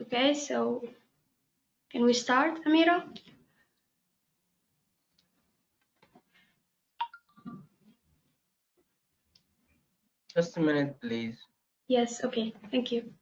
Okay, so can we start, Amira? Just a minute, please. Yes, okay, thank you.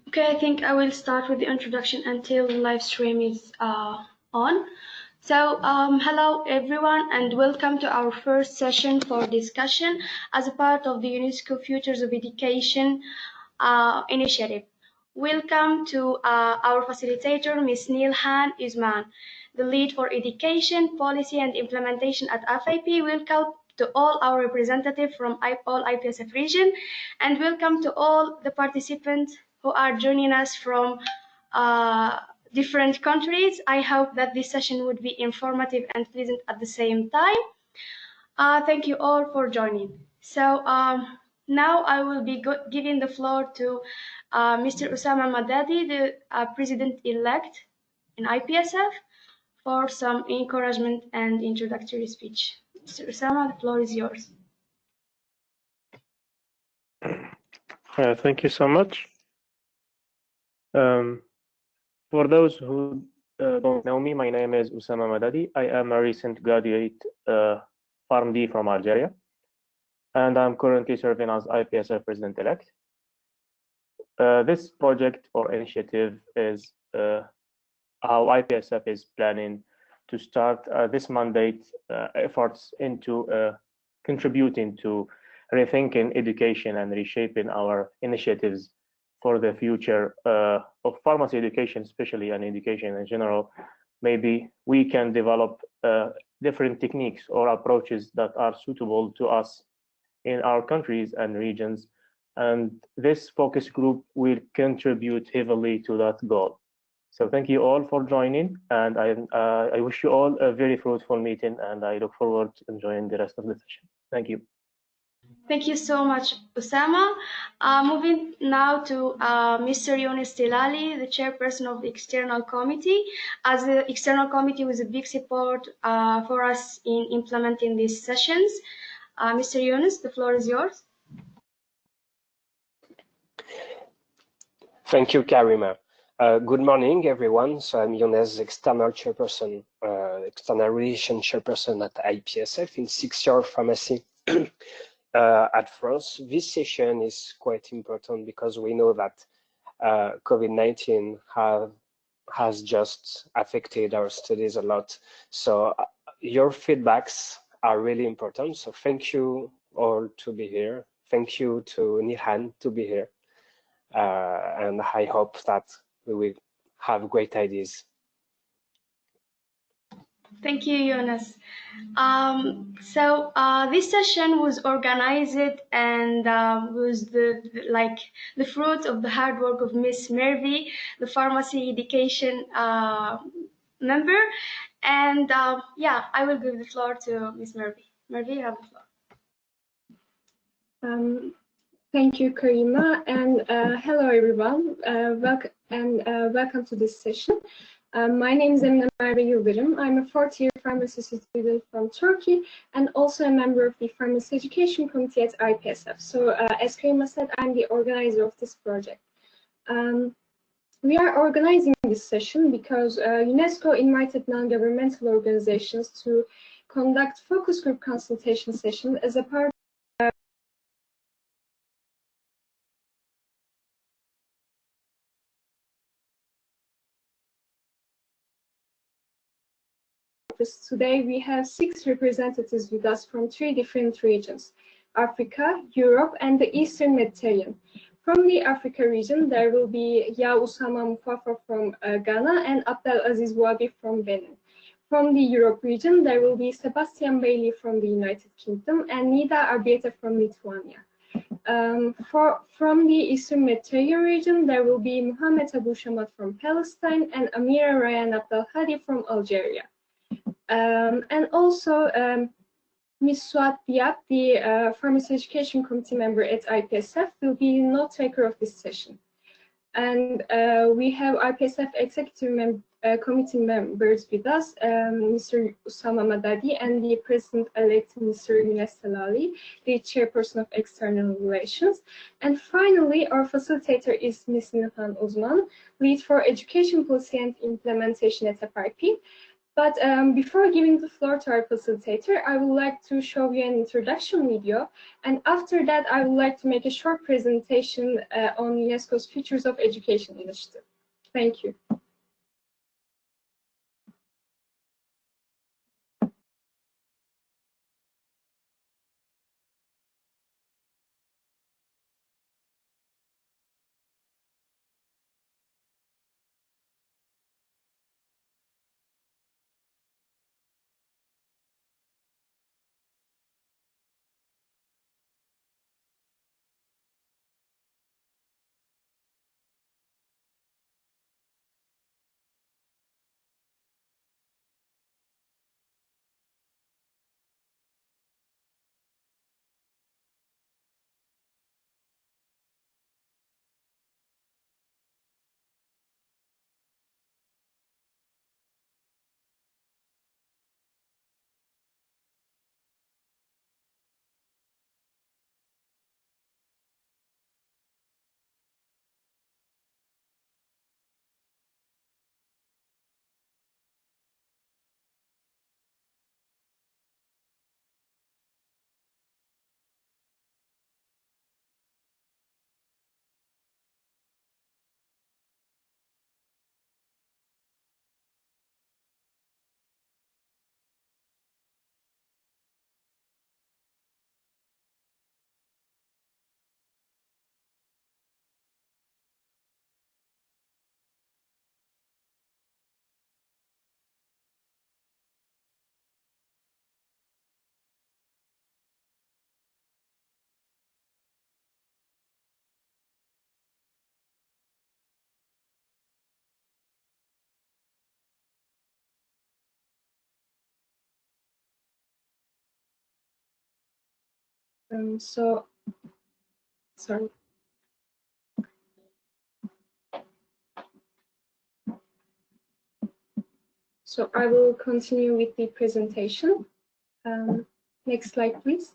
Okay, I think I will start with the introduction until the live stream is on. So, hello everyone, and welcome to our first session for discussion as a part of the UNESCO Futures of Education initiative. Welcome to our facilitator, Ms. Nilhan Isman, the lead for education, policy, and implementation at FIP. Welcome to all our representatives from all IPSF region, and welcome to all the participants who are joining us from different countries. I hope that this session would be informative and pleasant at the same time. Thank you all for joining. So now I will be giving the floor to Mr. Usama Madadi, the President-elect in IPSF, for some encouragement and introductory speech. Mr. Usama, the floor is yours. Thank you so much. For those who don't know me, my name is Usama Madadi. I am a recent graduate PharmD from Algeria, and I'm currently serving as IPSF President-elect. This project or initiative is how IPSF is planning to start this mandate efforts into contributing to rethinking education and reshaping our initiatives for the future of pharmacy education, especially, and education in general. Maybe we can develop different techniques or approaches that are suitable to us in our countries and regions. And this focus group will contribute heavily to that goal. So thank you all for joining, and I wish you all a very fruitful meeting, and I look forward to enjoying the rest of the session. Thank you. Thank you so much, Osama. Moving now to Mr. Younes Tilali, the chairperson of the external committee. As the external committee was a big support for us in implementing these sessions. Mr. Younes, the floor is yours. Thank you, Karima. Good morning, everyone. So I'm Younes, external chairperson, external relations chairperson at IPSF in 6-year pharmacy. At France, this session is quite important because we know that COVID-19 have has just affected our studies a lot. So your feedbacks are really important. So thank you all to be here. Thank you to Nihan to be here. And I hope that we will have great ideas. Thank you, Jonas. This session was organized and was the fruit of the hard work of Miss Mervy, the pharmacy education member. And yeah, I will give the floor to Miss Mervy. Mervy, you have the floor. Thank you, Karima, and hello everyone. Welcome to this session. My name is Emine Merve Yıldırım. I'm a fourth-year pharmacy student from Turkey and also a member of the Pharmacy Education Committee at IPSF. So, as Karima said, I'm the organizer of this project. We are organizing this session because UNESCO invited non-governmental organizations to conduct focus group consultation sessions as a part Today, we have 6 representatives with us from 3 different regions, Africa, Europe, and the Eastern Mediterranean. From the Africa region, there will be Ya Usama Mufafa from Ghana and Abdel Aziz Wabi from Benin. From the Europe region, there will be Sebastian Bailey from the United Kingdom and Nida Arbieta from Lithuania. From the Eastern Mediterranean region, there will be Mohamed Abu Shamat from Palestine and Amira Ryan Abdelhadi from Algeria. And also, Ms. Suat Diab, the Pharmacy Education Committee member at IPSF, will be the note taker of this session. And we have IPSF Executive Committee members with us, Mr. Usama Madadi and the President-elect Mr. Younes Salali, the Chairperson of External Relations. And finally, our facilitator is Ms. Nilhan Uzman, Lead for Education Policy and Implementation at FRP. But before giving the floor to our facilitator, I would like to show you an introduction video. And after that, I would like to make a short presentation on UNESCO's Futures of Education initiative. Thank you. Sorry. So I will continue with the presentation. Next slide, please.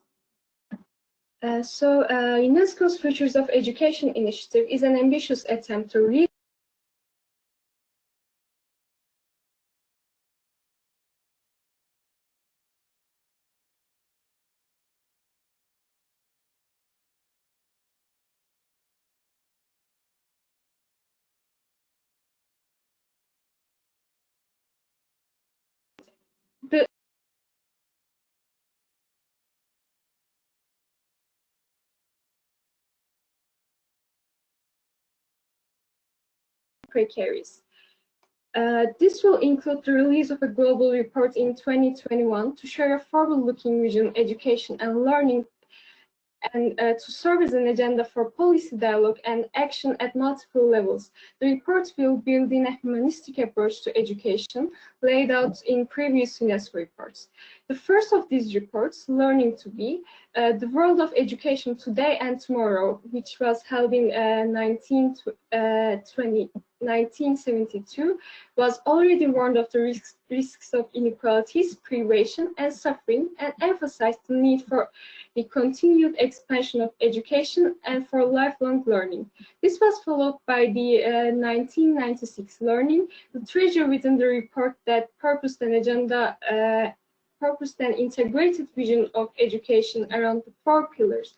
UNESCO's Futures of Education initiative is an ambitious attempt to The precarious. This will include the release of a global report in 2021 to share a forward-looking vision, education and learning, and to serve as an agenda for policy dialogue and action at multiple levels. The report will build in a humanistic approach to education laid out in previous UNESCO reports. The first of these reports, Learning to Be, the World of Education Today and Tomorrow, which was held in 1972, was already warned of the risks of inequalities, privation, and suffering, and emphasized the need for the continued expansion of education and for lifelong learning. This was followed by the 1996 Learning, the treasure within the report that purposed an agenda, purposed an integrated vision of education around the 4 pillars: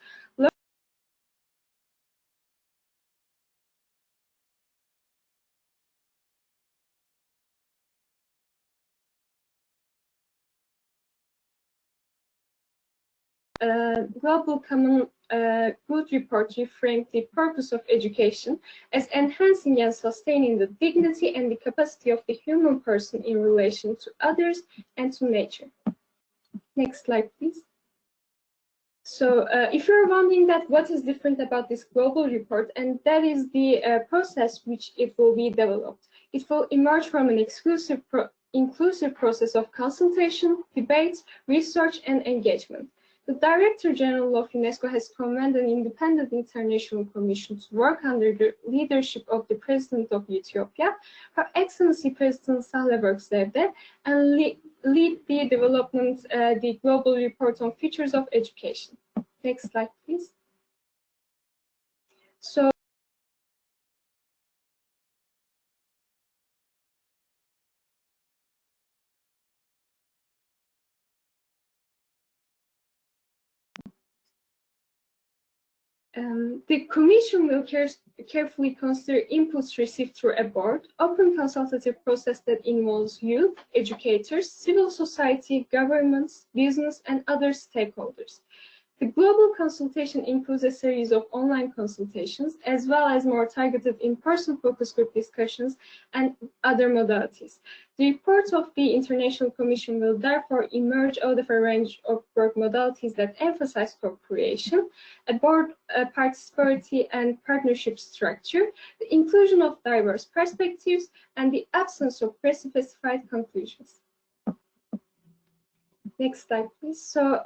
Global Common Good report reframed the purpose of education as enhancing and sustaining the dignity and the capacity of the human person in relation to others and to nature. Next slide, please. So if you're wondering that what is different about this global report, and that is the process which it will be developed. It will emerge from an inclusive process of consultation, debate, research, and engagement. The Director General of UNESCO has convened an independent international commission to work under the leadership of the President of Ethiopia, Her Excellency President Sahle-Work Zewde, and lead the development, the global report on futures of education. Next slide, please. So, the Commission will carefully consider inputs received through a board, open consultative process that involves youth, educators, civil society, governments, business, and other stakeholders. The global consultation includes a series of online consultations, as well as more targeted in-person focus group discussions and other modalities. The report of the International Commission will therefore emerge out of a range of work modalities that emphasize co-creation, a board participatory and partnership structure, the inclusion of diverse perspectives, and the absence of pre-specified conclusions. Next slide, please. So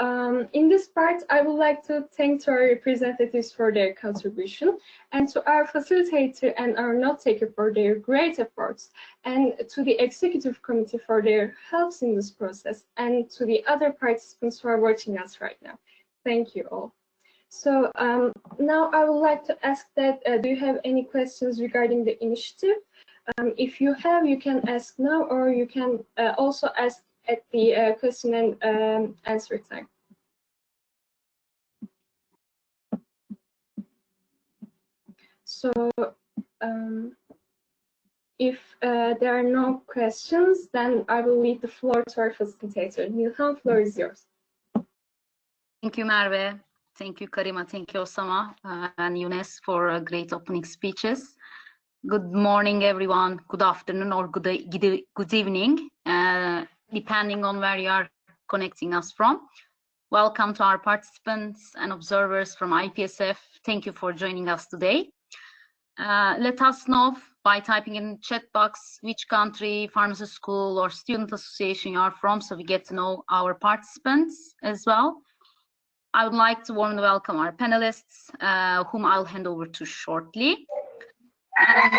in this part, I would like to thank our representatives for their contribution, and to our facilitator and our note-taker for their great efforts, and to the executive committee for their helps in this process, and to the other participants who are watching us right now. Thank you all. So now I would like to ask that, do you have any questions regarding the initiative? If you have, you can ask now, or you can also ask at the question and answer time. So if there are no questions, then I will leave the floor to our facilitator. Nilhan, floor is yours. Thank you, Merve. Thank you, Karima. Thank you, Osama and Younes for great opening speeches. Good morning, everyone. Good afternoon or good evening, depending on where you are connecting us from. Welcome to our participants and observers from IPSF. Thank you for joining us today. Let us know by typing in chat box which country, pharmacy school, or student association you are from, so we get to know our participants as well. I would like to warmly welcome our panelists, whom I'll hand over to shortly. And,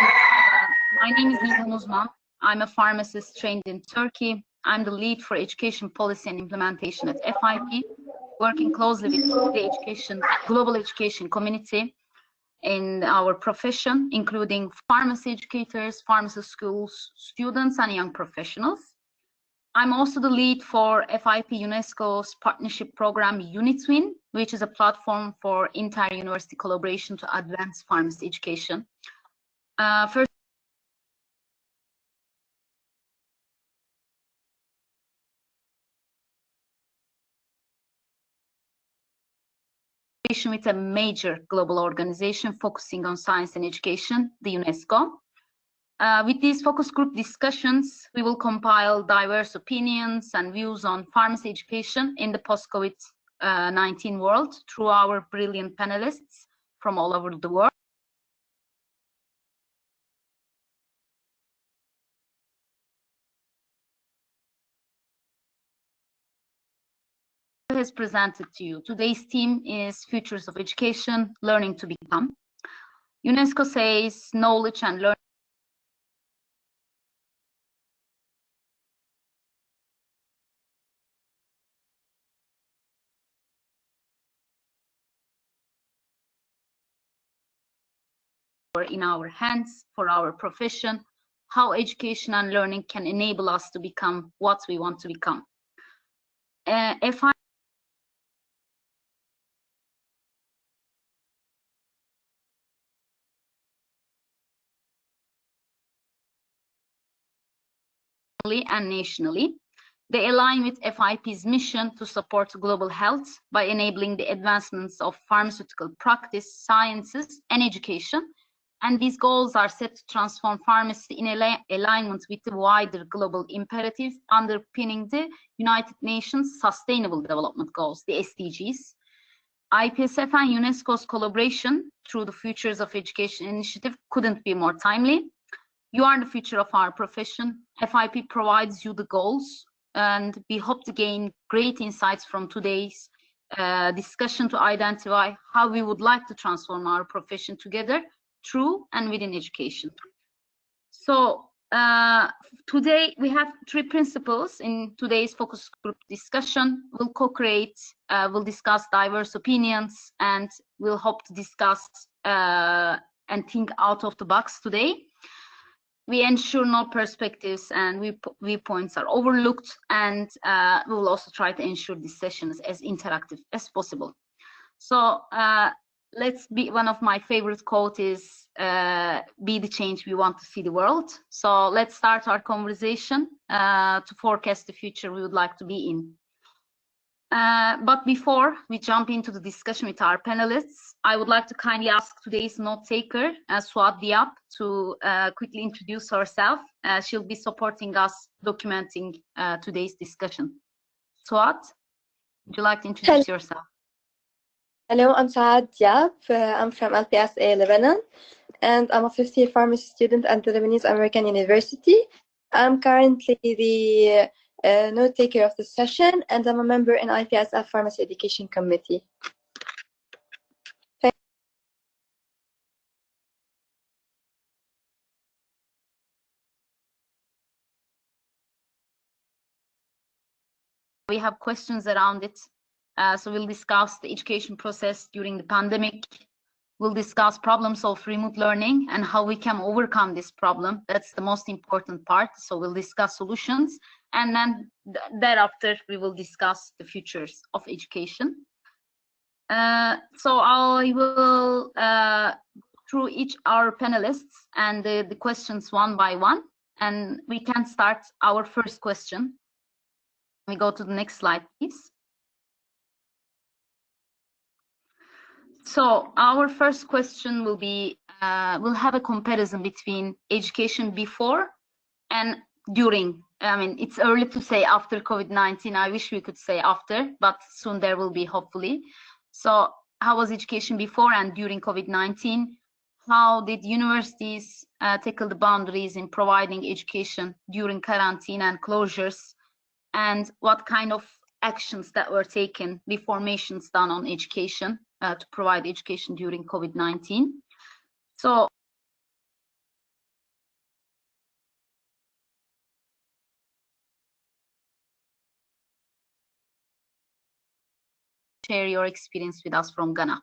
my name is Nilhan Uzman. I'm a pharmacist trained in Turkey. I'm the lead for education policy and implementation at FIP, working closely with the global education community in our profession, including pharmacy educators, pharmacy schools, students, and young professionals. I'm also the lead for FIP UNESCO's partnership program UniTwin, which is a platform for inter-university collaboration to advance pharmacy education. First, with a major global organization focusing on science and education, the UNESCO. With these focus group discussions, we will compile diverse opinions and views on pharmacy education in the post-COVID-19 world through our brilliant panelists from all over the world. Has presented to you. Today's theme is Futures of Education, Learning to Become. UNESCO says knowledge and learning in our hands for our profession, how education and learning can enable us to become what we want to become. And nationally, they align with FIP's mission to support global health by enabling the advancements of pharmaceutical practice, sciences, and education. And these goals are set to transform pharmacy in alignment with the wider global imperative underpinning the United Nations Sustainable Development Goals, the SDGs. IPSF and UNESCO's collaboration through the Futures of Education initiative couldn't be more timely. You are the future of our profession. FIP provides you the goals, and we hope to gain great insights from today's discussion to identify how we would like to transform our profession together through and within education. So today we have three principles in today's focus group discussion. We'll co-create, we'll discuss diverse opinions, and we'll hope to discuss and think out of the box today. We ensure no perspectives and viewpoints are overlooked, and we will also try to ensure this session is as interactive as possible. So let's be, one of my favorite quotes is, be the change we want to see the world. So let's start our conversation to forecast the future we would like to be in. But before we jump into the discussion with our panelists, I would like to kindly ask today's note taker, Suat Diab, to quickly introduce herself. She'll be supporting us documenting today's discussion. Suat, would you like to introduce yourself? Hello, I'm Suat Diab. I'm from LPSA Lebanon, and I'm a fifth-year pharmacy student at the Lebanese American University. I'm currently the note taker of the session, and I'm a member in IPSF Pharmacy Education Committee. We have questions around it. So we'll discuss the education process during the pandemic. We'll discuss problems of remote learning and how we can overcome this problem. That's the most important part. So we'll discuss solutions, and then thereafter we will discuss the futures of education. So I will through each our panelists and the questions one by one, and we can start our first question. We go to the next slide, please. So our first question will be, we'll have a comparison between education before and during. I mean, it's early to say after COVID-19. I wish we could say after, but soon there will be, hopefully. So how was education before and during COVID-19? How did universities tackle the boundaries in providing education during quarantine and closures? And what kind of actions that were taken, reformations done on education to provide education during COVID-19? So share your experience with us from Ghana.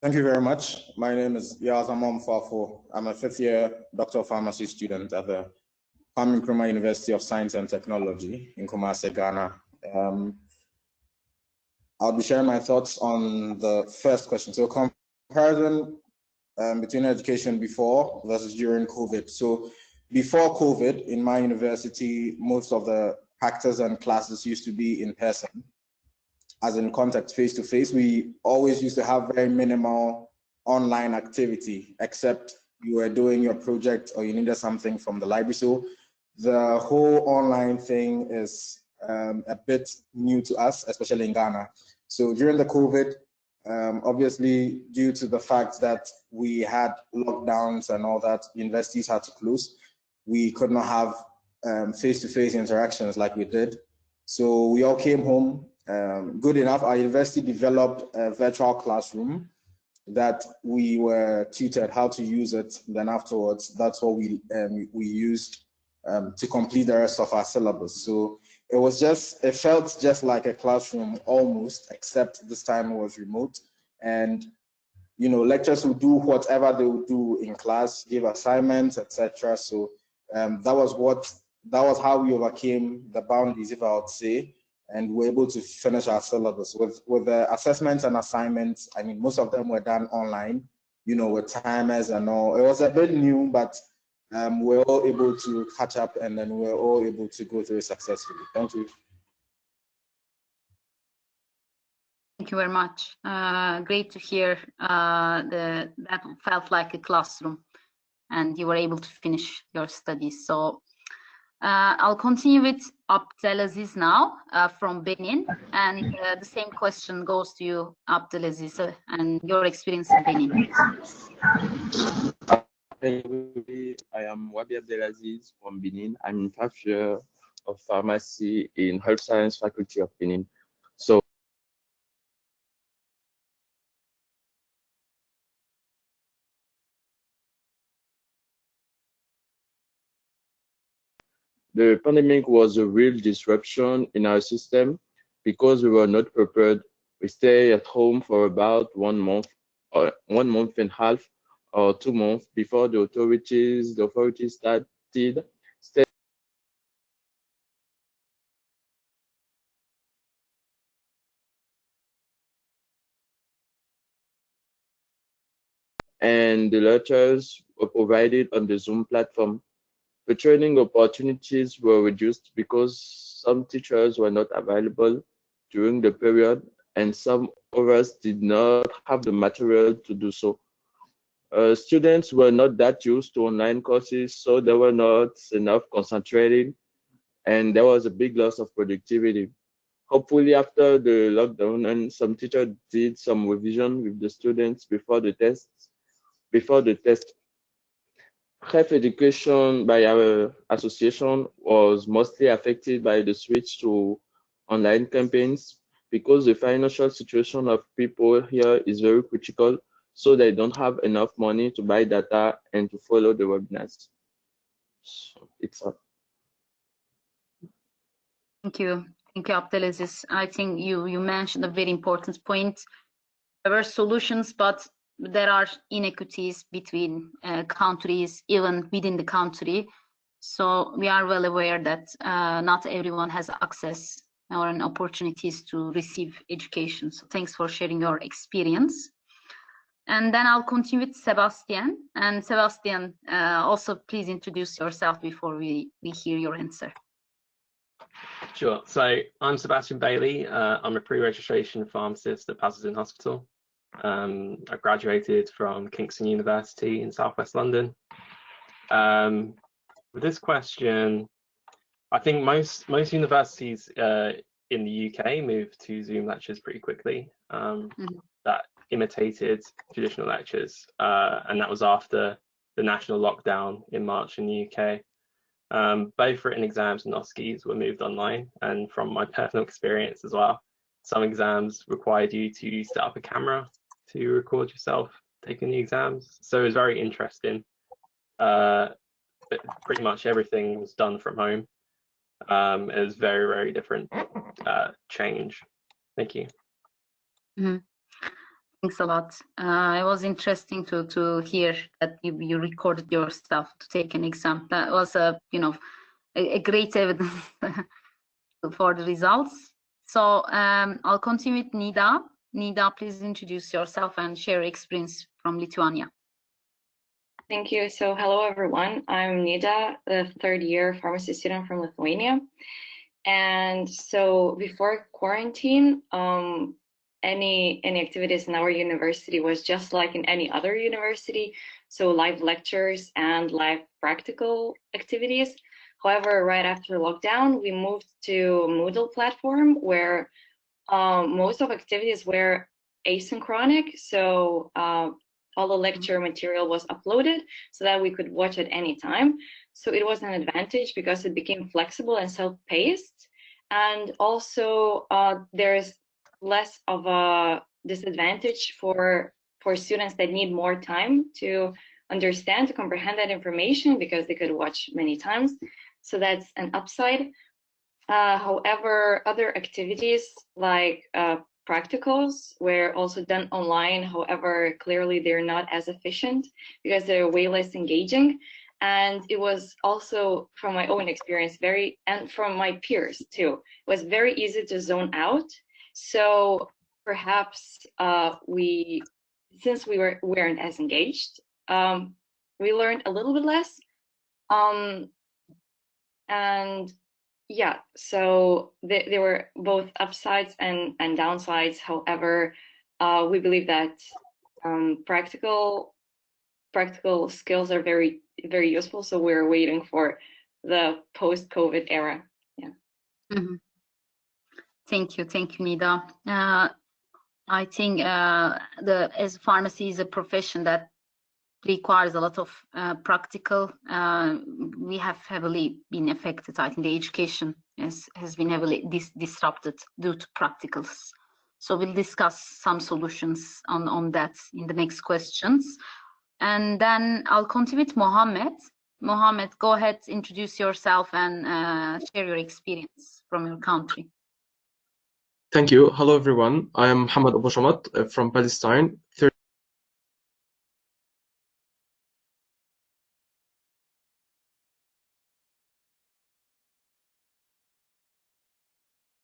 Thank you very much. My name is Yazamom Fafo. I'm a fifth-year Doctor of Pharmacy student at the Kwame Nkrumah University of Science and Technology in Kumasi, Ghana. I'll be sharing my thoughts on the first question. So comparison between education before versus during COVID. So before COVID, in my university, most of the practice and classes used to be in person. as in contact face to face, we always used to have very minimal online activity, except you were doing your project or you needed something from the library. So the whole online thing is a bit new to us, especially in Ghana. So during the COVID, obviously due to the fact that we had lockdowns and all that, universities had to close. We could not have face-to-face interactions like we did. So we all came home. Good enough, our university developed a virtual classroom that we were tutored how to use it. Then afterwards, that's what we used to complete the rest of our syllabus. So it felt just like a classroom almost, except this time it was remote. And lecturers would do whatever they would do in class, give assignments, etc. So that was how we overcame the boundaries, if I would say, and we were able to finish our syllabus with the assessments and assignments. I mean, most of them were done online, with timers and all. It was a bit new, but we were all able to catch up, and then we were all able to go through it successfully. Thank you. Thank you very much. Great to hear that felt like a classroom and you were able to finish your studies. So I'll continue with Abdelaziz now from Benin. And the same question goes to you, Abdelaziz, and your experience in Benin. I am Wabi Abdelaziz from Benin. I'm in 5th year of pharmacy in Health Science Faculty of Benin. So the pandemic was a real disruption in our system because we were not prepared. We stayed at home for about 1 month or 1 month and a half or 2 months before the authorities started and the lectures were provided on the Zoom platform. The training opportunities were reduced because some teachers were not available during the period and some others did not have the material to do so. Students were not that used to online courses, so they were not enough concentrating and there was a big loss of productivity. Hopefully after the lockdown, and some teachers did some revision with the students before the test. Health education by our association was mostly affected by the switch to online campaigns because the financial situation of people here is very critical, so they don't have enough money to buy data and to follow the webinars. So it's up. Thank you. Thank you, Abdelaziz. I think you mentioned a very important point. There were solutions, but there are inequities between countries, even within the country. So we are well aware that not everyone has access or an opportunities to receive education. So thanks for sharing your experience. And then I'll continue with Sebastian. And Sebastian, also please introduce yourself before we hear your answer. Sure. So I'm Sebastian Bailey. I'm a pre-registration pharmacist at Basildon Hospital. I graduated from Kingston University in Southwest London. With this question, I think most universities in the UK moved to Zoom lectures pretty quickly. That imitated traditional lectures, and that was after the national lockdown in March in the UK. Both written exams and OSCEs were moved online, and from my personal experience as well, some exams required you to set up a camera to record yourself taking the exams. So it was very interesting. But pretty much everything was done from home. It was very, very different change. Thank you. Mm-hmm. Thanks a lot. It was interesting to hear that you recorded yourself to take an exam. That was a great evidence for the results. So I'll continue with Nida. Nida, please introduce yourself and share your experience from Lithuania. Thank you. So hello, everyone. I'm Nida, the 3rd year pharmacy student from Lithuania. And so before quarantine, any activities in our university was just like in any other university, so live lectures and live practical activities. However, right after lockdown, we moved to Moodle platform where most of activities were asynchronic, so all the lecture material was uploaded so that we could watch at any time. So it was an advantage because it became flexible and self-paced. And also there's less of a disadvantage for students that need more time to understand, to comprehend that information because they could watch many times. So that's an upside. However, other activities like practicals were also done online. However, clearly they're not as efficient because they're way less engaging. And it was also, from my own experience, and from my peers too, it was very easy to zone out. So perhaps since we weren't as engaged, we learned a little bit less. And yeah, so there were both upsides and downsides. However, we believe that practical skills are very, very useful. So we're waiting for the post-COVID era. Yeah. Mm-hmm. Thank you, Nida. I think as pharmacy is a profession that requires a lot of practical. We have heavily been affected. I think the education has been heavily disrupted due to practicals. So we'll discuss some solutions on that in the next questions. And then I'll continue with Mohammed. Mohammed, go ahead, introduce yourself and share your experience from your country. Thank you. Hello, everyone. I am Mohammed Abu Shamat from Palestine.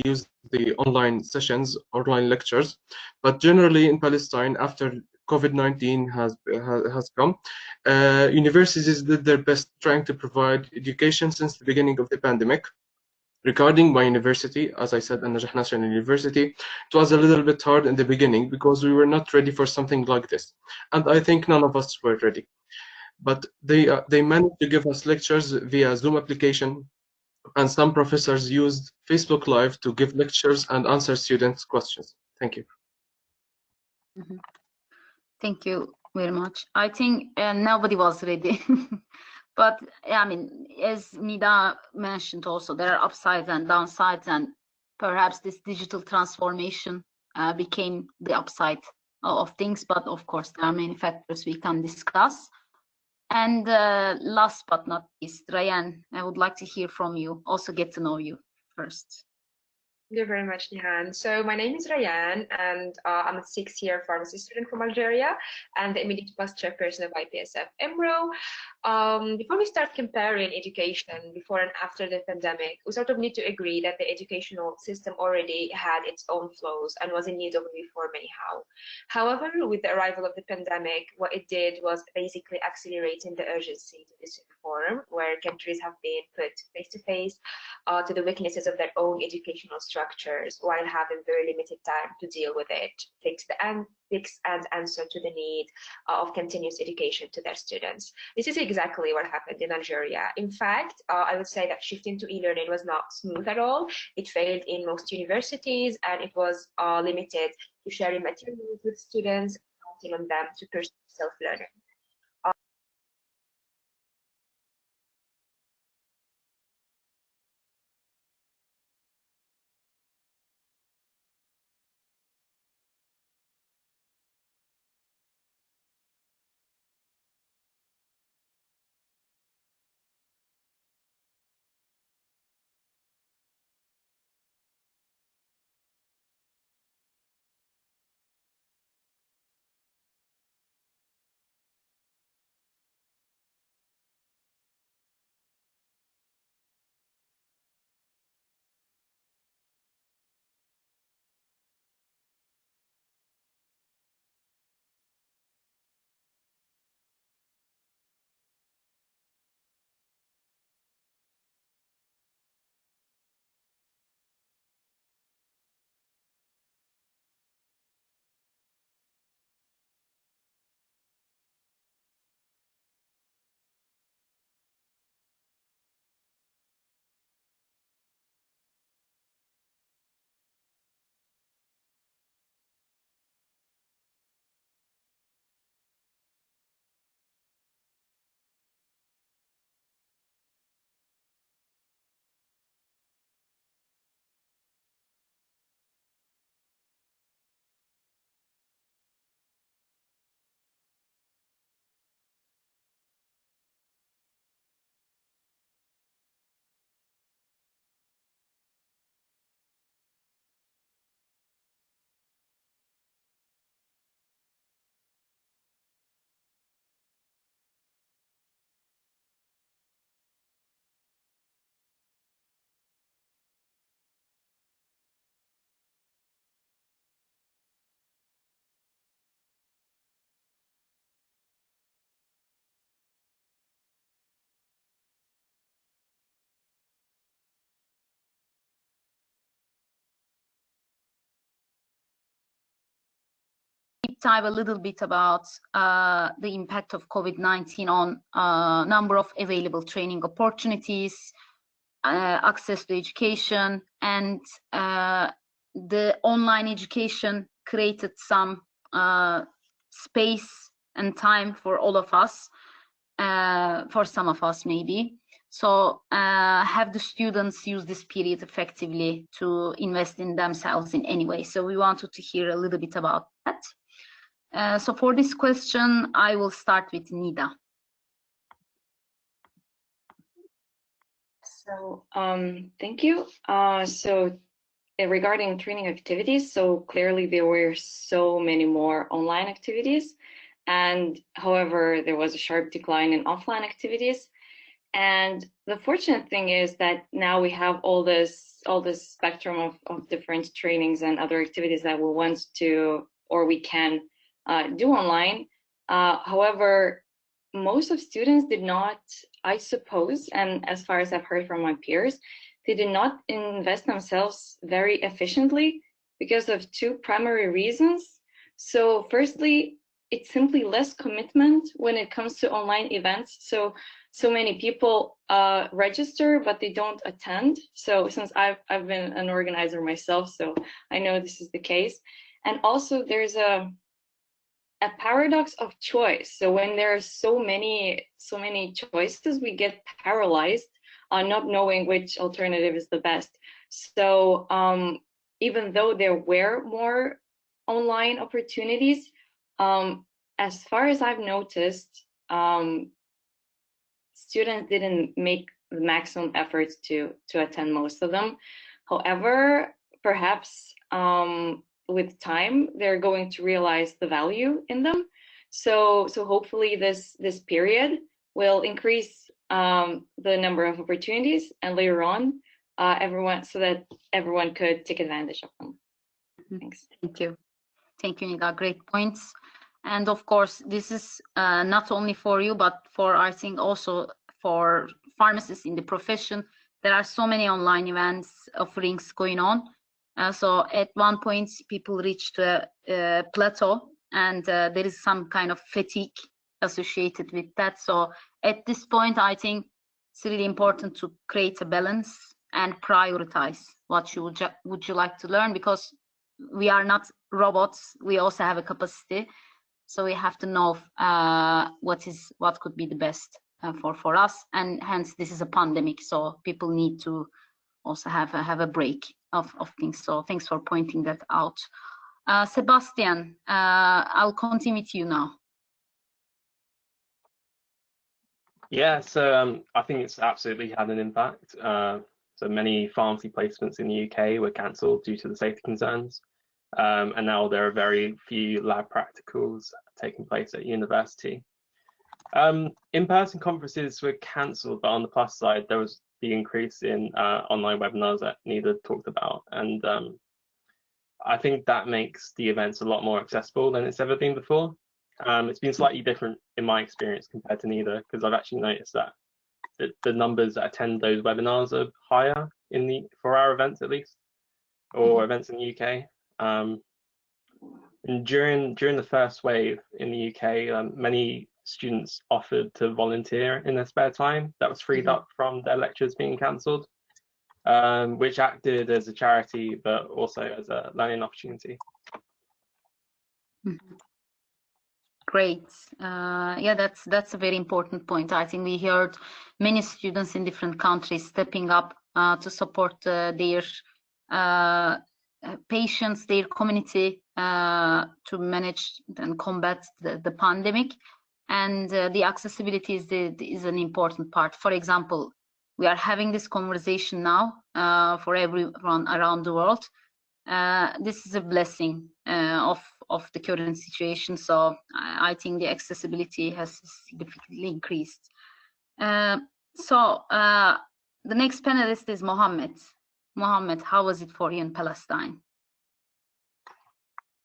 Use the online sessions, online lectures, but generally in Palestine, after COVID-19 has come, universities did their best trying to provide education since the beginning of the pandemic. Regarding my university, as I said, An-Najah National University, it was a little bit hard in the beginning because we were not ready for something like this, and I think none of us were ready. But they managed to give us lectures via Zoom application, and some professors used Facebook Live to give lectures and answer students' questions. Thank you. Mm-hmm. Thank you very much. I think nobody was ready. But I mean, as Nida mentioned also, there are upsides and downsides, and perhaps this digital transformation became the upside of things. But of course, there are many factors we can discuss. And last but not least, Rayan, I would like to hear from you, also get to know you first. Thank you very much, Nihan. So my name is Rayan, and I'm a sixth-year pharmacy student from Algeria and the immediate past chairperson of IPSF EMRO. Before we start comparing education before and after the pandemic, we sort of need to agree that the educational system already had its own flaws and was in need of reform anyhow. However, with the arrival of the pandemic, what it did was basically accelerating the urgency to this reform, where countries have been put face-to-face to the weaknesses of their own educational structures while having very limited time to deal with it, fix and answer to the need of continuous education to their students. This is exactly what happened in Algeria. In fact, I would say that shifting to e-learning was not smooth at all. It failed in most universities, and it was limited to sharing materials with students, counting on them to pursue self-learning. dive a little bit about the impact of COVID-19 on number of available training opportunities, access to education, and the online education created some space and time for all of us, for some of us maybe. So have the students use this period effectively to invest in themselves in any way? So we wanted to hear a little bit about that. So for this question, I will start with Nida. So thank you. So regarding training activities, so clearly there were so many more online activities, and however, there was a sharp decline in offline activities. And the fortunate thing is that now we have all this spectrum of different trainings and other activities that we want to, or we can do online. However, most of students did not, I suppose, and as far as I've heard from my peers, they did not invest themselves very efficiently because of two primary reasons. So firstly, it's simply less commitment when it comes to online events. So many people register, but they don't attend. So since I've been an organizer myself, so I know this is the case. And also there's a paradox of choice. So when there are so many choices, we get paralyzed on not knowing which alternative is the best. So even though there were more online opportunities, as far as I've noticed, students didn't make the maximum efforts to attend most of them. However, perhaps with time, they're going to realize the value in them. So hopefully this period will increase the number of opportunities, and later on, so that everyone could take advantage of them. Thanks. Thank you. Thank you, Nida. Great points. And of course, this is not only for you, but for, I think, also for pharmacists in the profession. There are so many online events, offerings going on. So at one point, people reached a plateau, and there is some kind of fatigue associated with that. So at this point, I think it's really important to create a balance and prioritize what you would you like to learn, because we are not robots. We also have a capacity. So we have to know what could be the best for us, and hence this is a pandemic. So people need to also have a break of things. So thanks for pointing that out. Sebastian, I'll continue with you now. Yeah, so I think it's absolutely had an impact. So many pharmacy placements in the UK were cancelled due to the safety concerns. And now there are very few lab practicals taking place at university. In-person conferences were cancelled, but on the plus side, there was the increase in online webinars that Nida talked about. And I think that makes the events a lot more accessible than it's ever been before. It's been slightly different in my experience compared to Nida, because I've actually noticed that the numbers that attend those webinars are higher for our events, at least, or events in the UK. And during the first wave in the UK, many students offered to volunteer in their spare time that was freed up from their lectures being cancelled, which acted as a charity, but also as a learning opportunity. Great. Yeah, that's a very important point. I think we heard many students in different countries stepping up to support their patients, their community, to manage and combat the pandemic. And the accessibility is an important part. For example, we are having this conversation now for everyone around the world. This is a blessing of the current situation. So I think the accessibility has significantly increased. So the next panelist is Mohammed. Mohammed, how was it for you in Palestine?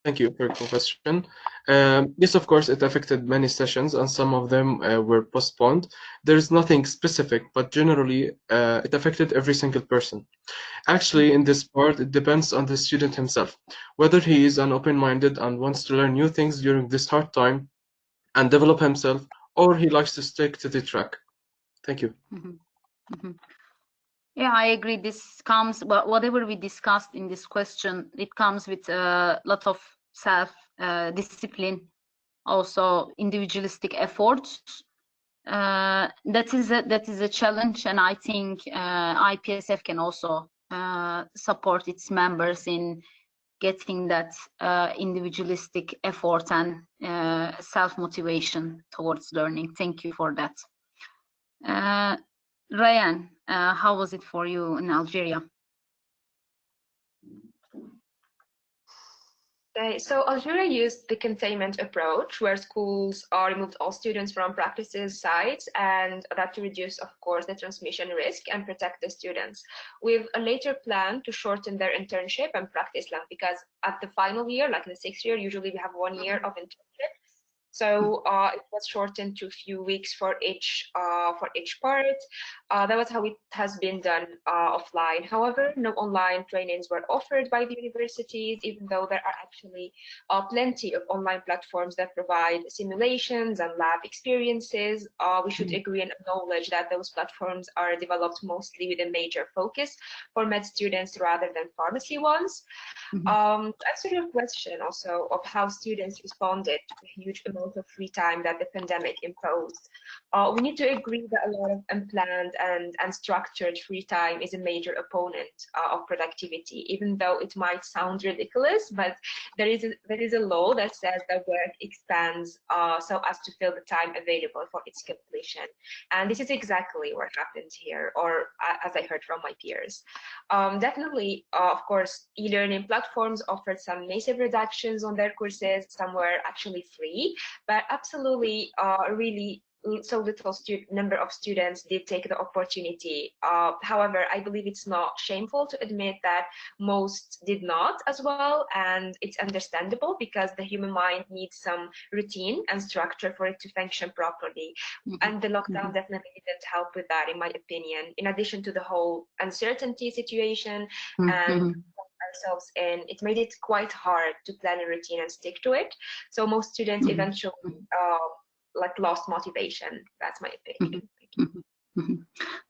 Thank you for your question. Yes, of course, it affected many sessions, and some of them were postponed. There is nothing specific, but generally, it affected every single person. Actually, in this part, it depends on the student himself, whether he is an open-minded and wants to learn new things during this hard time and develop himself, or he likes to stick to the track. Thank you. Yeah, I agree. This comes, but whatever we discussed in this question, it comes with a lot of self-discipline, also individualistic efforts. That is a challenge, and I think IPSF can also support its members in getting that individualistic effort and self-motivation towards learning. Thank you for that. Ryan, how was it for you in Algeria? So Algeria used the containment approach, where schools removed all students from practices sites, and that to reduce, of course, the transmission risk and protect the students. With a later plan to shorten their internship and practice length, because at the final year, like in the 6th year, usually we have 1 year of internship. So it was shortened to a few weeks for each part. That was how it has been done offline. However, no online trainings were offered by the universities, even though there are actually plenty of online platforms that provide simulations and lab experiences. We should agree and acknowledge that those platforms are developed mostly with a major focus for med students rather than pharmacy ones. To answer your question also of how students responded to the huge amount of free time that the pandemic imposed, we need to agree that a lot of unplanned and structured free time is a major opponent of productivity, even though it might sound ridiculous, but there is a law that says that work expands so as to fill the time available for its completion. And this is exactly what happened here, or as I heard from my peers. Definitely, of course, e-learning platforms offered some massive reductions on their courses. Some were actually free, but absolutely, really so little number of students did take the opportunity. However, I believe it's not shameful to admit that most did not as well, and it's understandable because the human mind needs some routine and structure for it to function properly. And the lockdown definitely didn't help with that, in my opinion. In addition to the whole uncertainty situation and ourselves in, it made it quite hard to plan a routine and stick to it. So most students eventually like lost motivation. That's my opinion.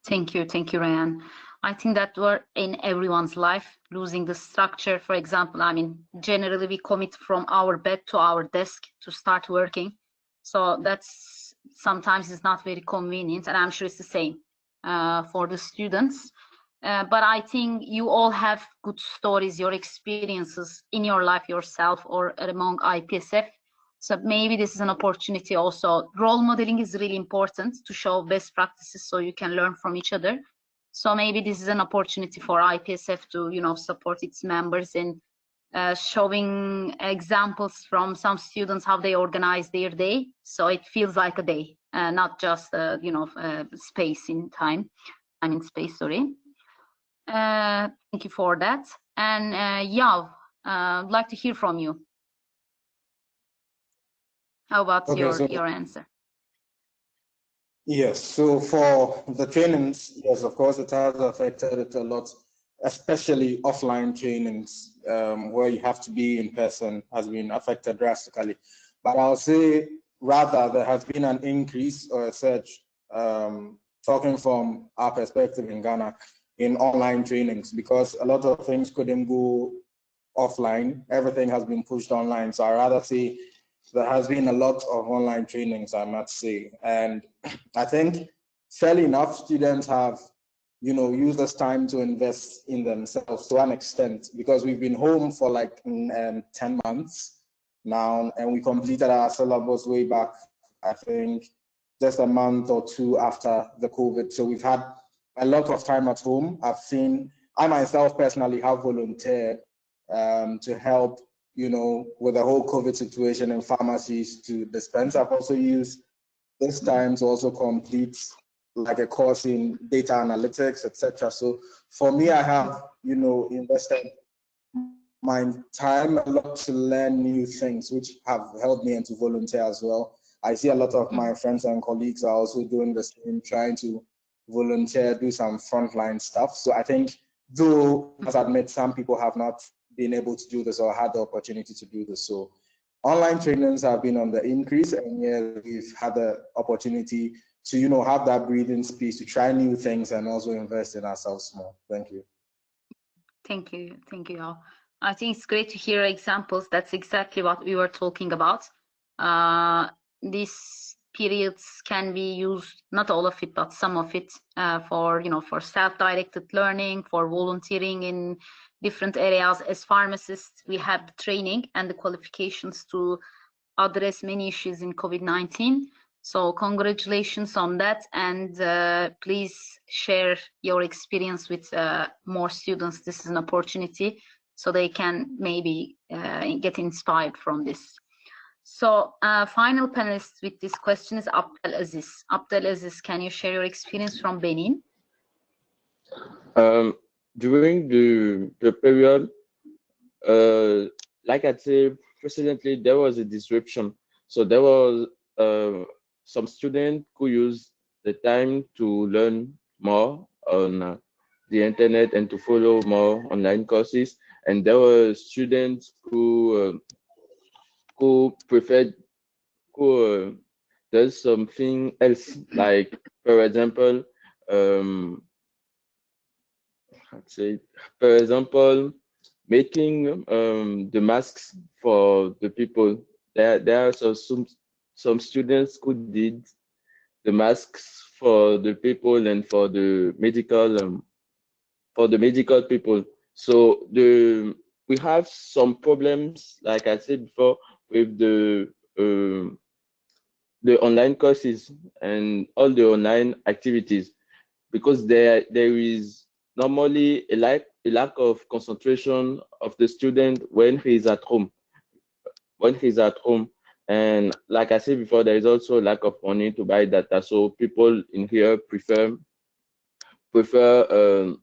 Thank you, Ryan. I think that we're in everyone's life, losing the structure. For example, I mean, generally we commit from our bed to our desk to start working. So that's sometimes it's not very convenient, and I'm sure it's the same for the students. But I think you all have good stories, your experiences in your life yourself or among IPSF. So maybe this is an opportunity also. Role modeling is really important to show best practices so you can learn from each other. So maybe this is an opportunity for IPSF to, you know, support its members in showing examples from some students how they organize their day. So it feels like a day, not just, you know, space in time. I mean space, sorry. Thank you for that. And Yav, I'd like to hear from you. How about your answer? Yes, so for the trainings, yes, of course, it has affected it a lot, especially offline trainings where you have to be in person has been affected drastically. But I'll say rather there has been an increase or a surge, talking from our perspective in Ghana, in online trainings, because a lot of things couldn't go offline. Everything has been pushed online. So I rather say there has been a lot of online trainings, I must say. And I think fairly enough students have, you know, used this time to invest in themselves to an extent, because we've been home for like 10 months now, and we completed our syllabus way back, I think, just a month or two after the COVID. So we've had a lot of time at home. I myself personally have volunteered to help, you know, with the whole COVID situation in pharmacies to dispense. I've also used this time to also complete like a course in data analytics, etc. So for me, I have, you know, invested my time a lot to learn new things, which have helped me and to volunteer as well. I see a lot of my friends and colleagues are also doing the same, trying to volunteer, do some frontline stuff. So I think, though I must admit some people have not been able to do this or had the opportunity to do this. So online trainings have been on the increase, and yeah, we've had the opportunity to, you know, have that breathing space to try new things and also invest in ourselves more. Thank you. Thank you. Thank you all. I think it's great to hear examples. That's exactly what we were talking about. These periods can be used, not all of it, but some of it, for, you know, for self-directed learning, for volunteering in different areas. As pharmacists, we have the training and the qualifications to address many issues in COVID-19. So congratulations on that, and please share your experience with more students. This is an opportunity, so they can maybe get inspired from this. So final panelist with this question is Abdel Aziz. Abdel Aziz, can you share your experience from Benin? During the period, like I said precedently, there was a disruption. So there was some students who used the time to learn more on the internet and to follow more online courses. And there were students who preferred, who does something else, like, for example, I'd say, for example, making the masks for the people. There are some students who did the masks for the people and for the medical people. So we have some problems, like I said before, with the online courses and all the online activities, because there is normally a lack of concentration of the student when he's at home. And like I said before, there is also lack of money to buy data. So people in here prefer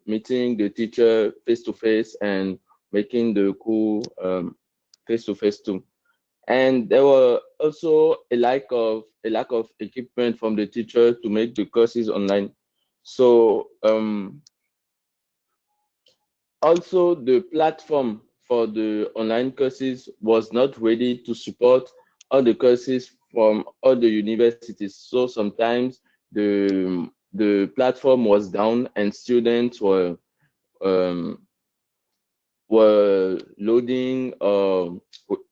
meeting the teacher face to face and making the cool face to face too. And there were also a lack of equipment from the teacher to make the courses online. So also the platform for the online courses was not ready to support all the courses from all the universities. So sometimes the platform was down and students were loading how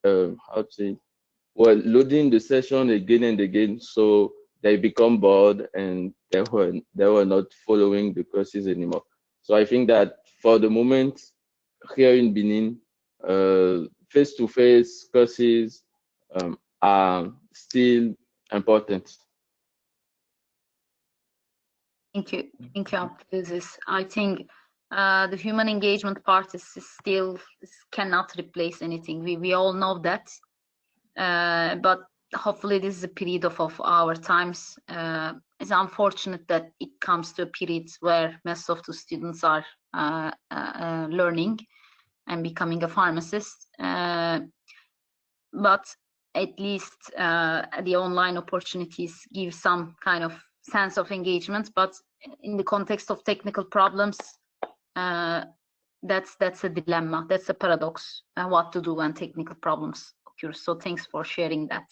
to say, were loading the session again and again, so they become bored and they were not following the courses anymore. So I think that for the moment here in Benin, face-to-face courses are still important. Thank you, Abdulaziz. I think the human engagement part is still cannot replace anything. We all know that, but hopefully this is a period of our times. It's unfortunate that it comes to a period where most of the students are learning and becoming a pharmacist, but at least the online opportunities give some kind of sense of engagement. But in the context of technical problems, that's a dilemma, that's a paradox, what to do when technical problems occur. So thanks for sharing that.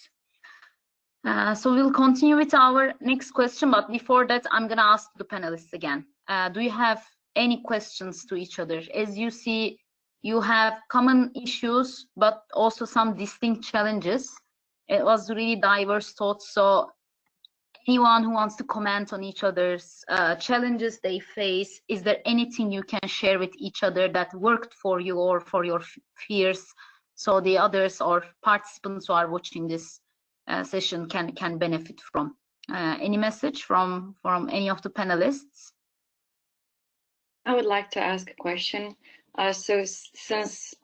So we'll continue with our next question, but before that, I'm gonna ask the panelists again. Do you have any questions to each other? As you see, you have common issues, but also some distinct challenges. It was really diverse thoughts. So anyone who wants to comment on each other's challenges they face, is there anything you can share with each other that worked for you or for your fears, so the others or participants who are watching this session can benefit from? Any message from any of the panelists? I would like to ask a question. So since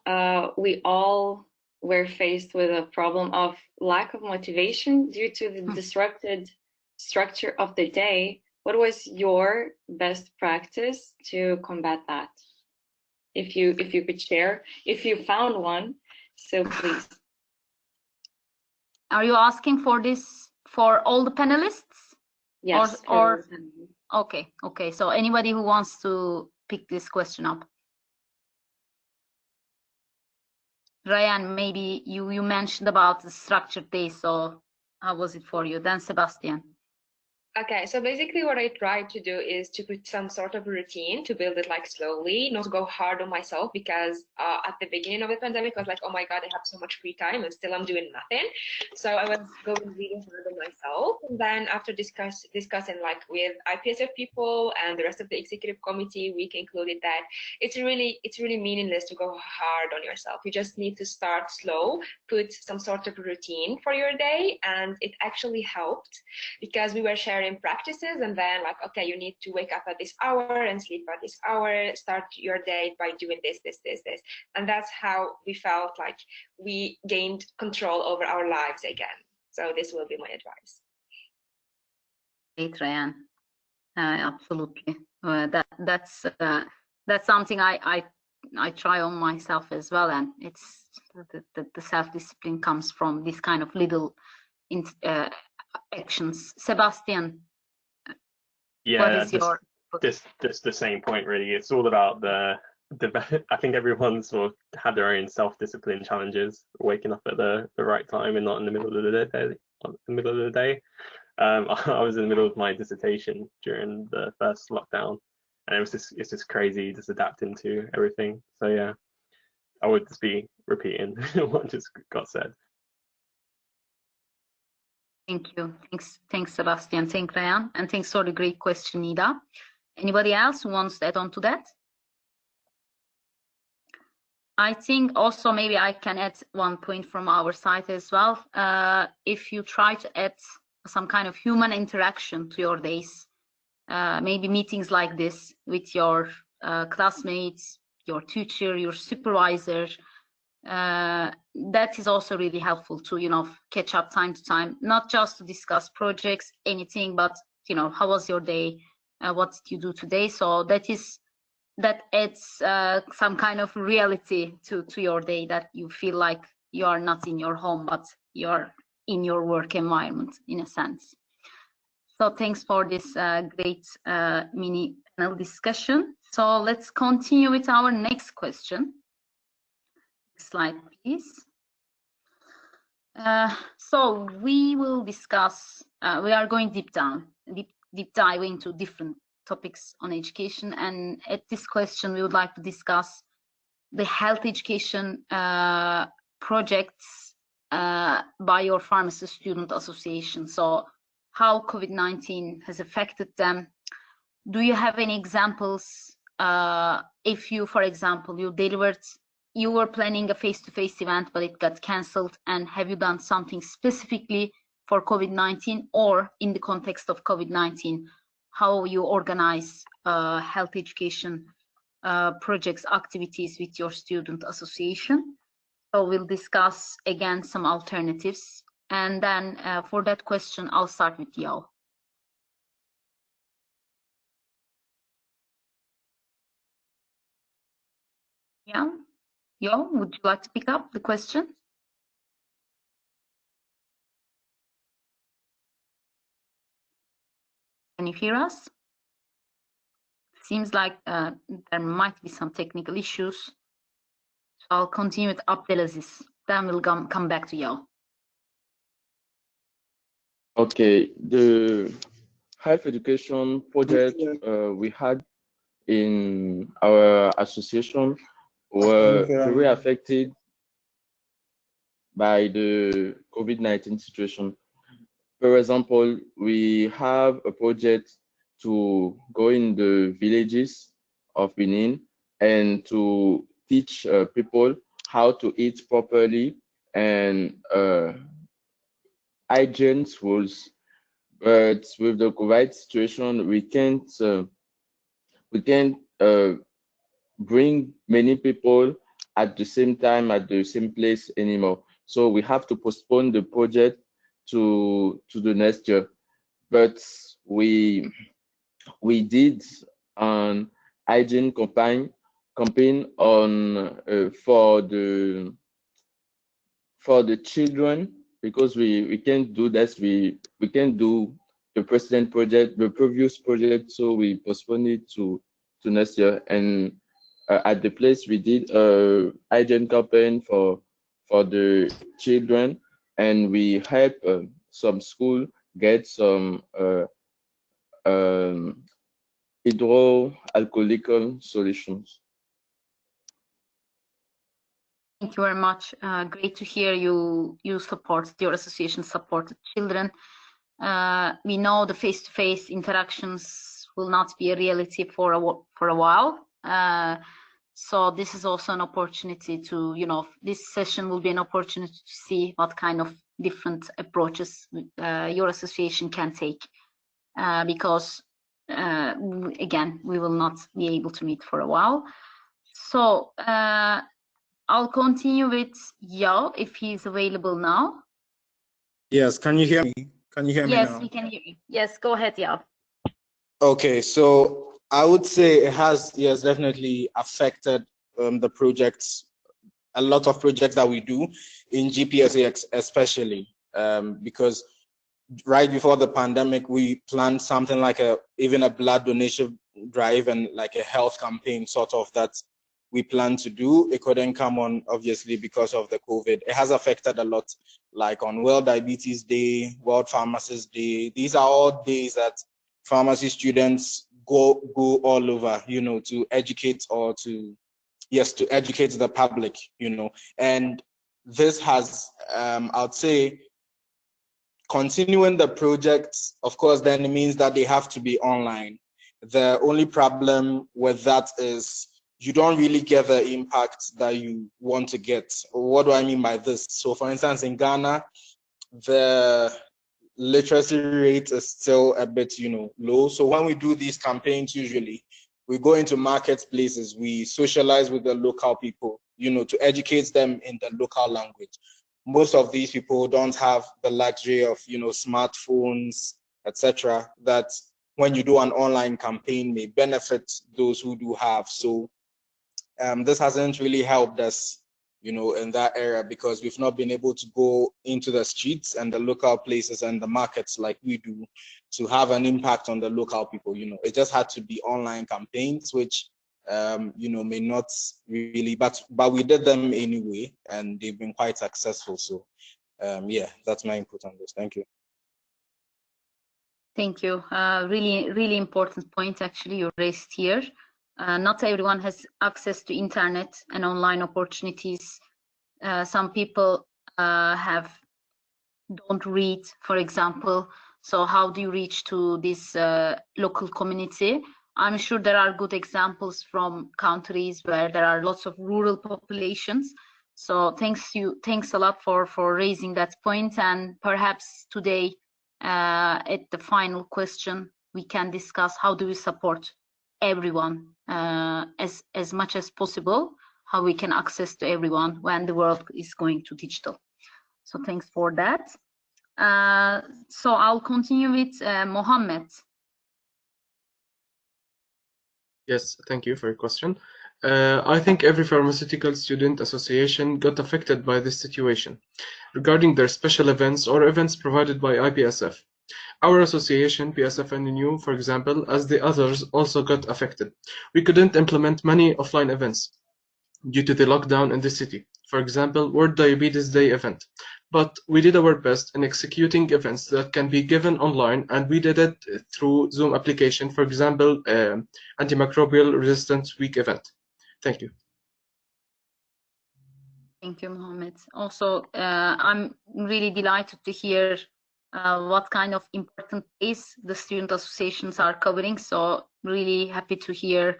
we all were faced with a problem of lack of motivation due to the disrupted structure of the day, what was your best practice to combat that? if you could share, if you found one. So please. Are you asking for this for all the panelists? Yes. Or okay. So anybody who wants to pick this question up. Ryan, maybe you mentioned about the structured day, so how was it for you? Then Sebastian. Okay, so basically what I tried to do is to put some sort of routine to build it like slowly, not go hard on myself, because at the beginning of the pandemic, I was like, oh my God, I have so much free time and still I'm doing nothing. So I was going really hard on myself. And then after discussing like with IPSF people and the rest of the executive committee, we concluded that it's really meaningless to go hard on yourself. You just need to start slow, put some sort of routine for your day. And it actually helped because we were sharing practices, and then like, okay, you need to wake up at this hour and sleep at this hour, start your day by doing this. And that's how we felt like we gained control over our lives again. So this will be my advice. Great, Ryan. Absolutely. That's something I try on myself as well, and it's the self-discipline comes from this kind of little actions. Sebastian, yeah, what is your just the same point really. It's all about the I think everyone's sort of had their own self-discipline challenges, waking up at the right time and not in the middle of the day. I was in the middle of my dissertation during the first lockdown, and it's just crazy just adapting to everything. So yeah, I would just be repeating what just got said. Thank you. Thanks, Sebastian. Thanks, Ryan. And thanks for the great question, Nida. Anybody else who wants to add on to that? I think also maybe I can add one point from our side as well. If you try to add some kind of human interaction to your days, maybe meetings like this with your classmates, your teacher, your supervisor, that is also really helpful to, you know, catch up time to time, not just to discuss projects, anything, but, you know, how was your day? What did you do today? So that adds some kind of reality to your day, that you feel like you are not in your home, but you're in your work environment in a sense. So thanks for this great mini panel discussion. So let's continue with our next question. Slide, please. So we will discuss, we are going deep dive into different topics on education. And at this question, we would like to discuss the health education projects by your pharmacy student association. So how COVID-19 has affected them. Do you have any examples? If you, for example, you were planning a face-to-face event, but it got cancelled, and have you done something specifically for COVID-19 or in the context of COVID-19, how you organize health education projects, activities with your student association? So we'll discuss again some alternatives. And then for that question, I'll start with Yo. Yeah. Yo, would you like to pick up the question? Can you hear us? Seems like there might be some technical issues. So I'll continue with Abdelaziz. Then we'll come back to Yo. Okay, the health education project we had in our association were very affected by the COVID-19 situation. For example, we have a project to go in the villages of Benin and to teach people how to eat properly and hygiene rules. But with the COVID situation, we can't bring many people at the same time at the same place anymore. So we have to postpone the project to the next year. But we did an hygiene campaign campaign on for the children, because we can't do that. We can't do the previous project, so we postponed it to next year. And at the place we did a hygiene campaign for the children, and we helped some school get some hydroalcoholic solutions. Thank you very much. Great to hear your association supported children. We know the face-to-face interactions will not be a reality for a while. So this is also an opportunity to, this session will be an opportunity to see what kind of different approaches your association can take, because again, we will not be able to meet for a while. So I'll continue with Yao if he's available now. Yes, can you hear me? Can you hear me now? Yes, we can hear you. Yes, go ahead, Yao. Okay, so I would say it has, yes, definitely affected the projects, a lot of projects that we do in GPSA especially, because right before the pandemic, we planned something like even a blood donation drive and like a health campaign sort of that we planned to do. It couldn't come on, obviously, because of the COVID. It has affected a lot, like on World Diabetes Day, World Pharmacist Day. These are all days that pharmacy students go all over, to educate or to educate the public, and this has, I'd say, continuing the projects, of course, then it means that they have to be online. The only problem with that is you don't really get the impact that you want to get. What do I mean by this? So for instance, in Ghana, the literacy rate is still a bit, low. So when we do these campaigns, usually we go into marketplaces, we socialize with the local people, to educate them in the local language. Most of these people don't have the luxury of, smartphones, etc., that when you do an online campaign may benefit those who do have. So this hasn't really helped us, in that area, because we've not been able to go into the streets and the local places and the markets like we do to have an impact on the local people. It just had to be online campaigns, which may not really, but we did them anyway, and they've been quite successful. So yeah, that's my input on this. Thank you. Thank you. Really important point actually you raised here. Not everyone has access to internet and online opportunities. Some people don't read, for example. So how do you reach to this local community? I'm sure there are good examples from countries where there are lots of rural populations. So thanks a lot for raising that point. And perhaps today, at the final question, we can discuss how do we support everyone as much as possible, how we can access to everyone when the world is going to digital. So thanks for that. So I'll continue with Mohammed. Yes, thank you for your question. I think every pharmaceutical student association got affected by this situation regarding their special events or events provided by IPSF. Our association, PSFNU, for example, as the others, also got affected. We couldn't implement many offline events due to the lockdown in the city. For example, World Diabetes Day event. But we did our best in executing events that can be given online, and we did it through Zoom application, for example, Antimicrobial Resistance Week event. Thank you. Thank you, Mohammed. Also, I'm really delighted to hear what kind of important days the student associations are covering. So really happy to hear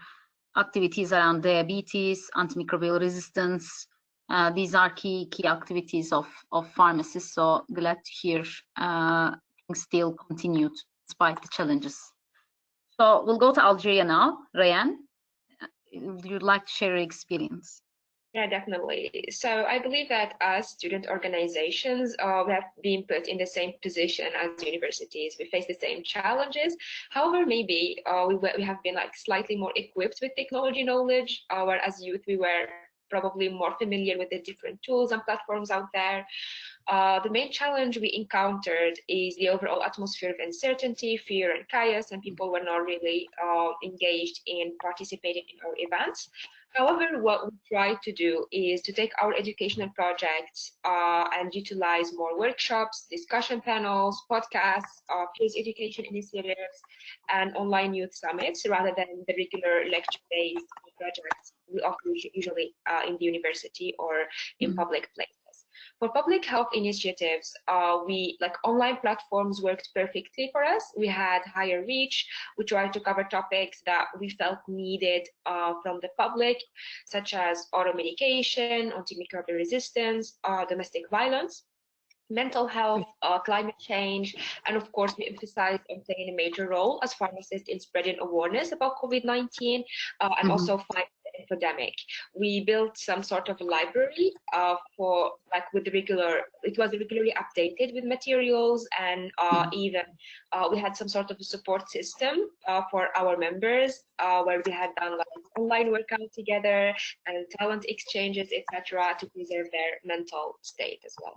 activities around diabetes, antimicrobial resistance. These are key activities of pharmacists. So glad to hear things still continued despite the challenges. So we'll go to Algeria now. Rayan, would you like to share your experience? Yeah, definitely. So I believe that as student organizations, we have been put in the same position as universities. We face the same challenges. However, maybe we have been like slightly more equipped with technology knowledge, where as youth we were probably more familiar with the different tools and platforms out there. The main challenge we encountered is the overall atmosphere of uncertainty, fear, and chaos, and people were not really engaged in participating in our events. However, what we try to do is to take our educational projects and utilize more workshops, discussion panels, podcasts, peer education initiatives, and online youth summits rather than the regular lecture-based projects we offer usually in the university or in public places. For public health initiatives, online platforms worked perfectly for us. We had higher reach. We tried to cover topics that we felt needed from the public, such as automedication, antimicrobial resistance, domestic violence, mental health, climate change, and of course we emphasize on playing a major role as pharmacists in spreading awareness about COVID-19 and also fighting the epidemic. We built some sort of library for it was regularly updated with materials, and even we had some sort of a support system for our members where we had done like online workout together and talent exchanges, etc., to preserve their mental state as well.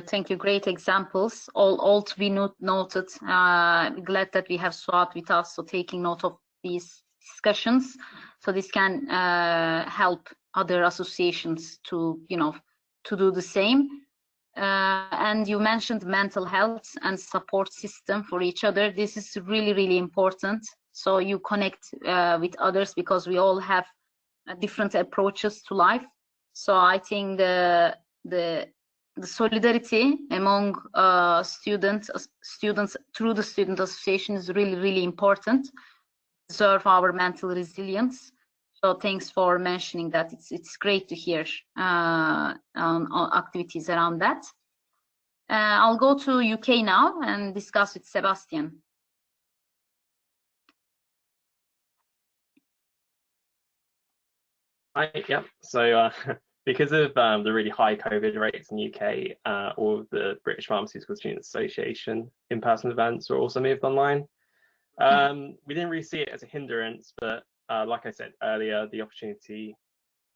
Thank you. Great examples. All to be noted. Glad that we have Suat with us, so taking note of these discussions, so this can help other associations to to do the same. And you mentioned mental health and support system for each other. This is really important. So you connect with others because we all have different approaches to life. So I think the solidarity among students through the student association is really important to preserve our mental resilience. So thanks for mentioning that. It's great to hear activities around that. I'll go to UK now and discuss with Sebastian. Hi, yeah. So because of the really high COVID rates in the UK, all of the British Pharmaceutical Students Association in-person events were also moved online. We didn't really see it as a hindrance, but like I said earlier, the opportunity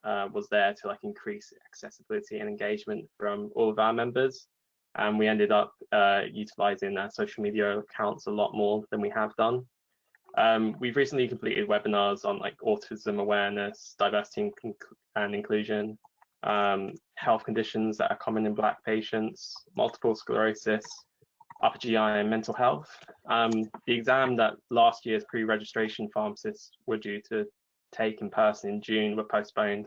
was there to increase accessibility and engagement from all of our members. And we ended up utilizing our social media accounts a lot more than we have done. We've recently completed webinars on autism awareness, diversity and inclusion, health conditions that are common in Black patients, multiple sclerosis, upper GI and mental health. The exam that last year's pre-registration pharmacists were due to take in person in June were postponed,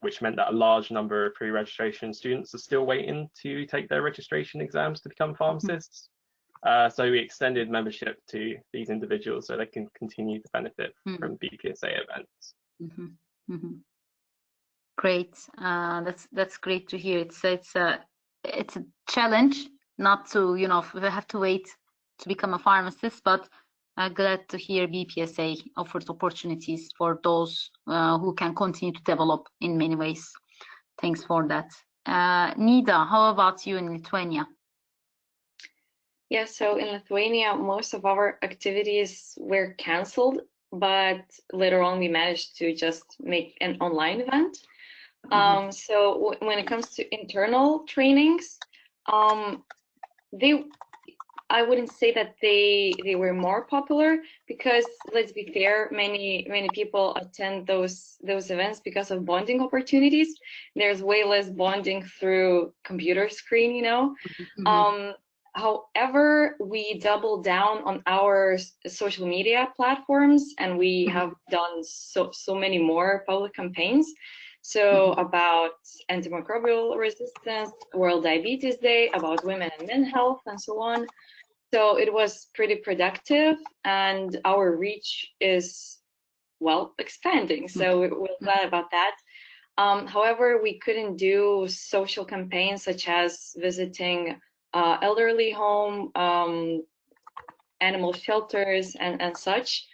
which meant that a large number of pre-registration students are still waiting to take their registration exams to become pharmacists. So we extended membership to these individuals so they can continue to benefit from BPSA events. Great, that's great to hear. It's a challenge not to have to wait to become a pharmacist, but glad to hear BPSA offers opportunities for those who can continue to develop in many ways. Thanks for that. Nida, how about you in Lithuania? Yeah, so in Lithuania, most of our activities were cancelled, but later on we managed to just make an online event. So when it comes to internal trainings, I wouldn't say that they were more popular, because let's be fair, many people attend those events because of bonding opportunities. There's way less bonding through computer screen, However, we doubled down on our social media platforms, and we have done so many more public campaigns. So about antimicrobial resistance, World Diabetes Day, about women and men health, and so on. So it was pretty productive, and our reach is, well, expanding. So we're glad about that. However, we couldn't do social campaigns such as visiting elderly home, animal shelters, and such.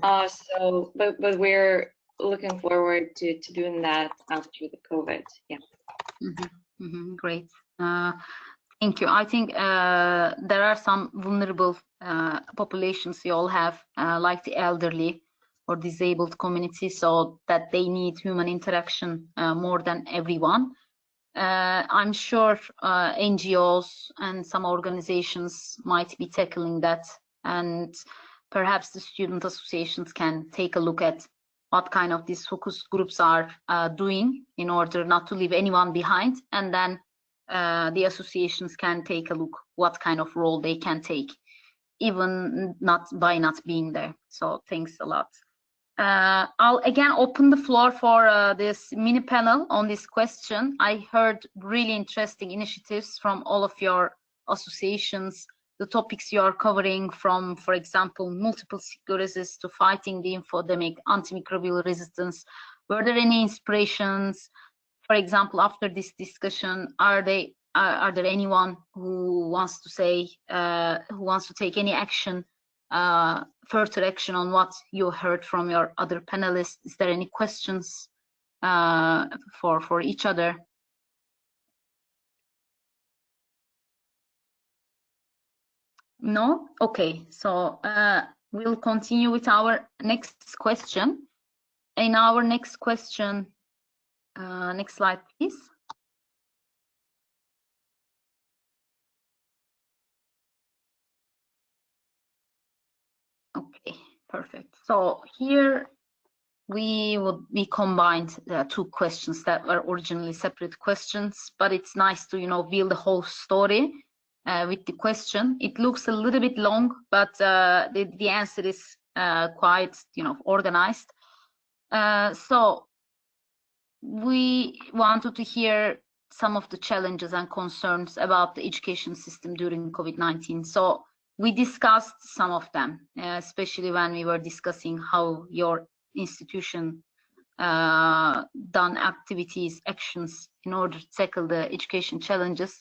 But we're looking forward to doing that after the COVID. Yeah. Great. Thank you. I think there are some vulnerable populations you all have, like the elderly or disabled community, so that they need human interaction more than everyone. I'm sure NGOs and some organizations might be tackling that, and perhaps the student associations can take a look at what kind of these focus groups are doing in order not to leave anyone behind, and then the associations can take a look what kind of role they can take, even not being there. So thanks a lot. I'll again open the floor for this mini panel on this question. I heard really interesting initiatives from all of your associations, the topics you are covering from, for example, multiple sclerosis to fighting the infodemic, antimicrobial resistance. Were there any inspirations? For example, after this discussion, are there anyone who wants to say, who wants to take any action, further action on what you heard from your other panelists? Is there any questions for each other? No? Okay, so we'll continue with our next question. In our next question, next slide, please. Okay, perfect. So here we combined the two questions that were originally separate questions, but it's nice to, you know, build the whole story with the question. It looks a little bit long, but the answer is quite, you know, organized. So we wanted to hear some of the challenges and concerns about the education system during COVID-19. So we discussed some of them, especially when we were discussing how your institution done activities, actions in order to tackle the education challenges.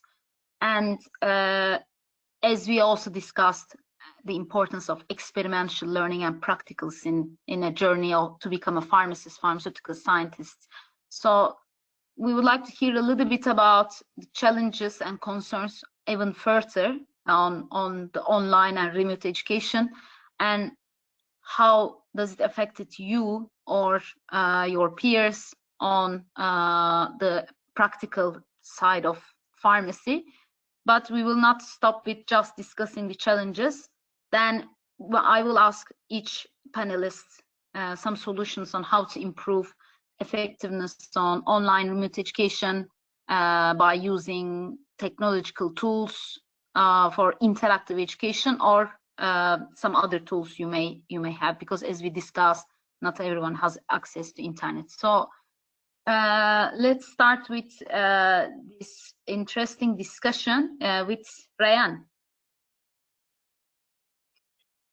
And as we also discussed, the importance of experiential learning and practicals in a journey to become a pharmacist, pharmaceutical scientist. So we would like to hear a little bit about the challenges and concerns even further on the online and remote education, and how does it affected you or your peers on the practical side of pharmacy. But we will not stop with just discussing the challenges. Then I will ask each panelist some solutions on how to improve effectiveness on online remote education by using technological tools for interactive education, or some other tools you may have, because as we discussed, not everyone has access to internet. So let's start with this interesting discussion with Rayan.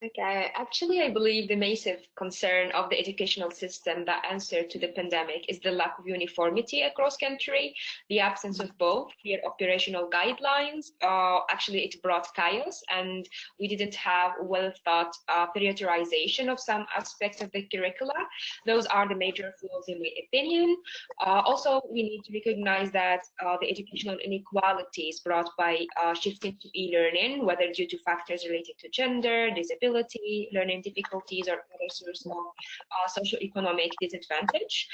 Okay, actually, I believe the massive concern of the educational system that answered to the pandemic is the lack of uniformity across country, the absence of both clear operational guidelines. Actually, it brought chaos, and we didn't have well thought prioritization of some aspects of the curricula. Those are the major flaws in my opinion. Also, we need to recognize that the educational inequalities brought by shifting to e-learning, whether due to factors related to gender, disability, learning difficulties, or other source of socioeconomic disadvantage,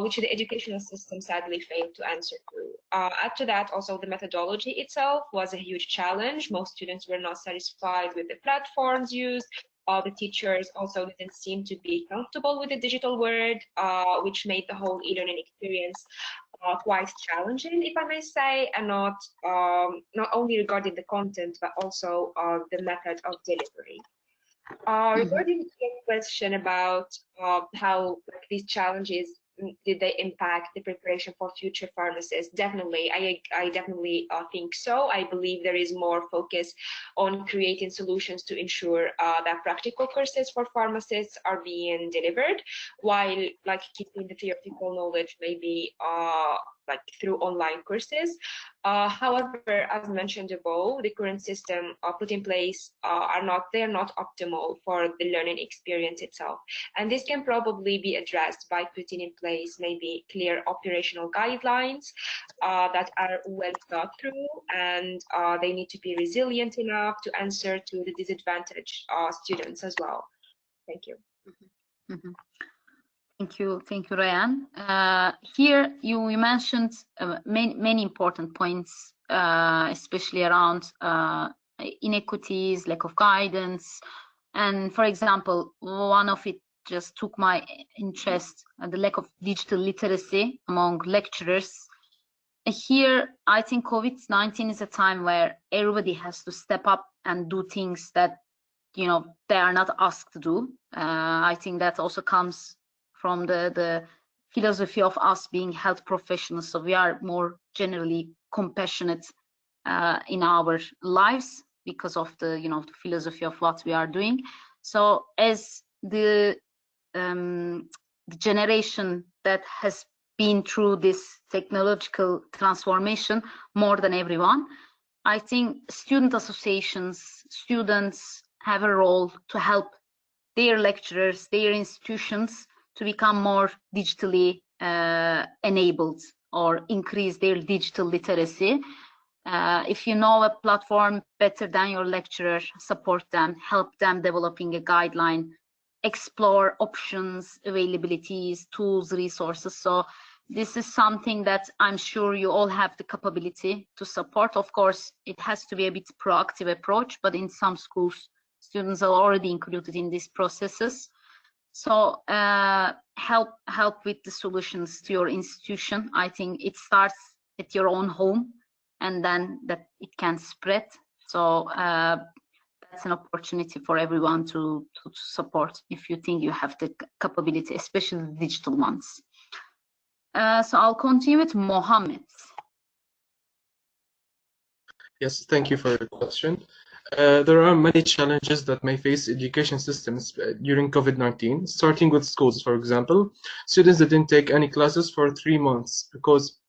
which the educational system sadly failed to answer to. Add to that, also the methodology itself was a huge challenge. Most students were not satisfied with the platforms used. The teachers also didn't seem to be comfortable with the digital world, which made the whole e-learning experience quite challenging, if I may say, and not only regarding the content, but also the method of delivery. Regarding your question about how these challenges did they impact the preparation for future pharmacists? Definitely, I definitely think so. I believe there is more focus on creating solutions to ensure that practical courses for pharmacists are being delivered, while keeping the theoretical knowledge maybe like through online courses. However, as mentioned above, the current system put in place they are not optimal for the learning experience itself, and this can probably be addressed by putting in place maybe clear operational guidelines that are well thought through, and they need to be resilient enough to answer to the disadvantaged students as well. Thank you. Mm-hmm. Thank you, Ryan. Here you mentioned many important points, especially around inequities, lack of guidance, and for example, one of it just took my interest, the lack of digital literacy among lecturers. Here, I think COVID-19 is a time where everybody has to step up and do things that, you know, they are not asked to do. I think that also comes from the philosophy of us being health professionals. So we are more generally compassionate in our lives because of the, you know, the philosophy of what we are doing. So as the generation that has been through this technological transformation more than everyone, I think student associations, students have a role to help their lecturers, their institutions to become more digitally enabled or increase their digital literacy. If you know a platform better than your lecturer, support them, help them developing a guideline, explore options, availabilities, tools, resources. So this is something that I'm sure you all have the capability to support. Of course, it has to be a bit proactive approach, but in some schools, students are already included in these processes. So help with the solutions to your institution. I think it starts at your own home, and then that it can spread. So that's an opportunity for everyone to support if you think you have the capability, especially the digital ones. So I'll continue with Mohammed. Yes, thank you for the question. There are many challenges that may face education systems during COVID-19, starting with schools, for example. Students didn't take any classes for 3 months because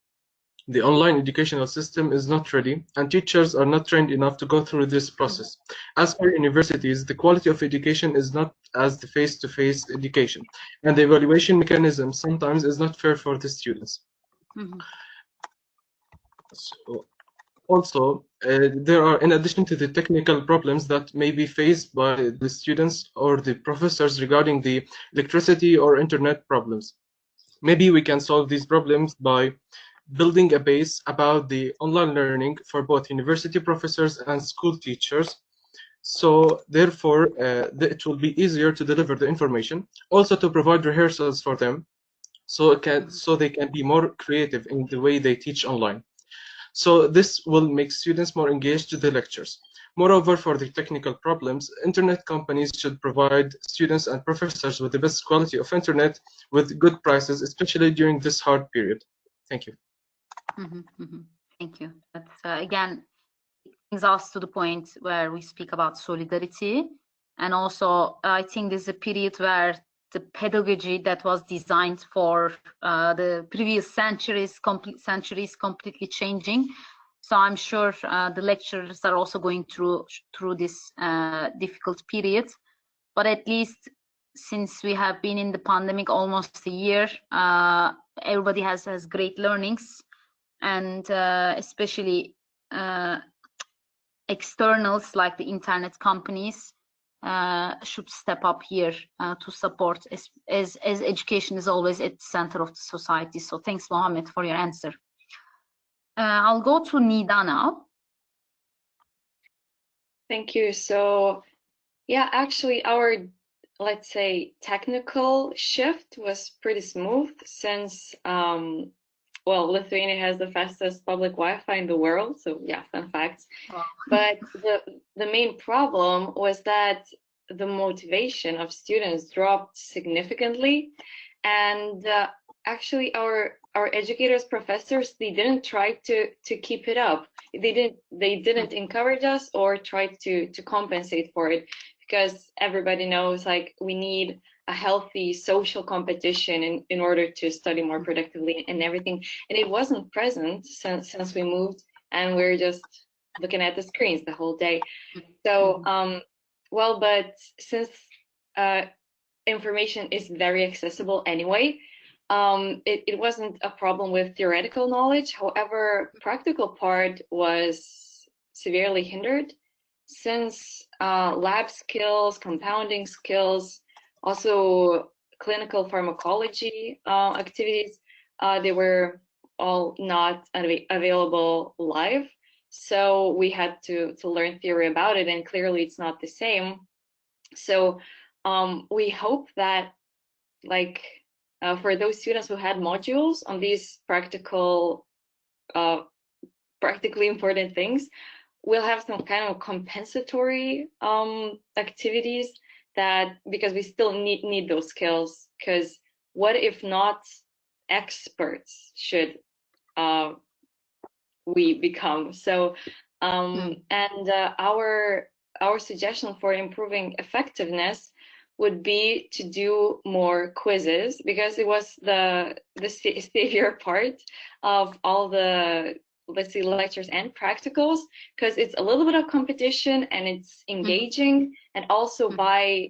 the online educational system is not ready and teachers are not trained enough to go through this process. As for universities, the quality of education is not as the face-to-face education, and the evaluation mechanism sometimes is not fair for the students. Mm-hmm. So, also, there are, in addition to the technical problems that may be faced by the students or the professors regarding the electricity or internet problems. Maybe we can solve these problems by building a base about the online learning for both university professors and school teachers. So therefore, it will be easier to deliver the information, also to provide rehearsals for them, so they can be more creative in the way they teach online. So this will make students more engaged to the lectures. Moreover, for the technical problems, internet companies should provide students and professors with the best quality of internet with good prices, especially during this hard period. Thank you. Mm-hmm, mm-hmm. Thank you. That's again, it brings us to the point where we speak about solidarity, and also I think this is a period where the pedagogy that was designed for the previous centuries completely changing. So I'm sure the lecturers are also going through this difficult period. But at least since we have been in the pandemic almost a year, everybody has great learnings, and especially externals like the internet companies should step up here to support, as education is always at the center of the society. So thanks, Mohammed, for your answer. I'll go to Nida now. Thank you. So yeah, actually our, let's say, technical shift was pretty smooth since well, Lithuania has the fastest public Wi-Fi in the world, so yeah, fun facts. Oh. But the main problem was that the motivation of students dropped significantly, and actually our educators, professors, they didn't try to keep it up. They didn't encourage us or try to compensate for it, because everybody knows, like, we need a healthy social competition in order to study more productively and everything. And it wasn't present since we moved, and we're just looking at the screens the whole day. So, well, but since information is very accessible anyway, it wasn't a problem with theoretical knowledge. However, practical part was severely hindered, since lab skills, compounding skills, also clinical pharmacology activities, they were all not available live. So we had to learn theory about it, and clearly it's not the same. So we hope that, like, for those students who had modules on these practically important things, we'll have some kind of compensatory activities, that because we still need those skills, because what if not experts should we become? So and our suggestion for improving effectiveness would be to do more quizzes, because it was the savior part of all the, let's say, lectures and practicals, because it's a little bit of competition and it's engaging, and also by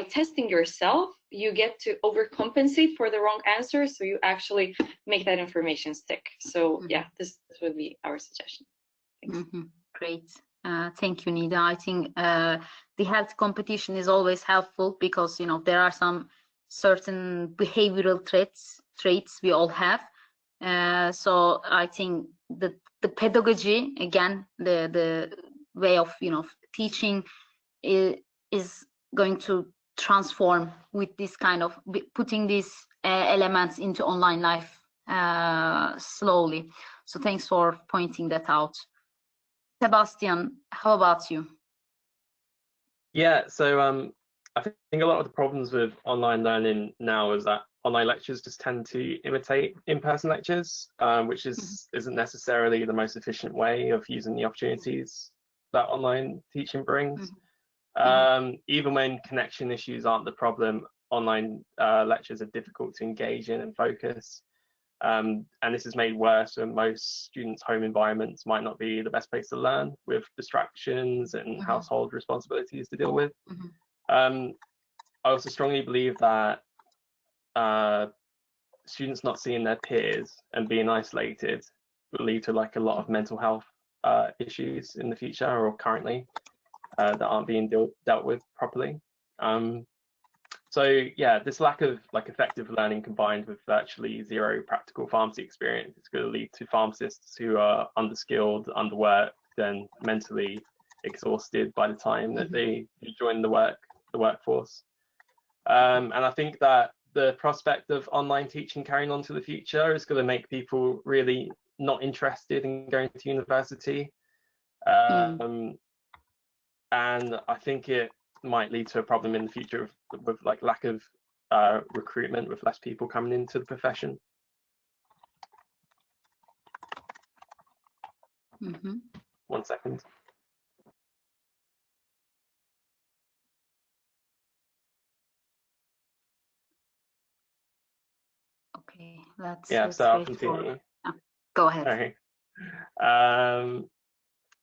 testing yourself, you get to overcompensate for the wrong answer, so you actually make that information stick. So yeah, this would be our suggestion. Great. Thank you, Nida. I think the health competition is always helpful, because, you know, there are some certain behavioral traits we all have. So I think the pedagogy, again, the way of, you know, teaching is going to transform with this kind of putting these elements into online life slowly. So thanks for pointing that out. Sebastian, how about you? Yeah, so I think a lot of the problems with online learning now is that online lectures just tend to imitate in-person lectures, which isn't necessarily the most efficient way of using the opportunities that online teaching brings. Even when connection issues aren't the problem, online lectures are difficult to engage in and focus. And this is made worse when most students' home environments might not be the best place to learn, with distractions and household responsibilities to deal with. I also strongly believe that students not seeing their peers and being isolated will lead to like a lot of mental health issues in the future, or currently, that aren't being dealt with properly. So yeah, this lack of like effective learning combined with virtually zero practical pharmacy experience is going to lead to pharmacists who are underskilled, underworked, and mentally exhausted by the time that they join the workforce. And I think that the prospect of online teaching carrying on to the future is going to make people really not interested in going to university. And I think it might lead to a problem in the future with like lack of recruitment, with less people coming into the profession. One second. Okay, let's So I'll continue. Go ahead. Okay.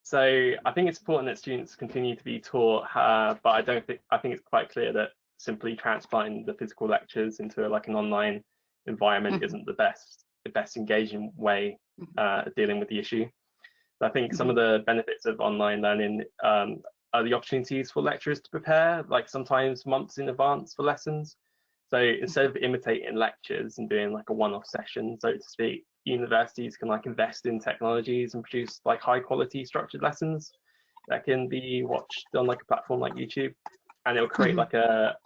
So I think it's important that students continue to be taught, but I think it's quite clear that simply transplanting the physical lectures into like an online environment isn't the best engaging way of dealing with the issue. I think some of the benefits of online learning are the opportunities for lecturers to prepare, like sometimes months in advance for lessons. So instead of imitating lectures and doing like a one-off session, so to speak, universities can like invest in technologies and produce like high quality structured lessons that can be watched on like a platform like YouTube, and it will create like a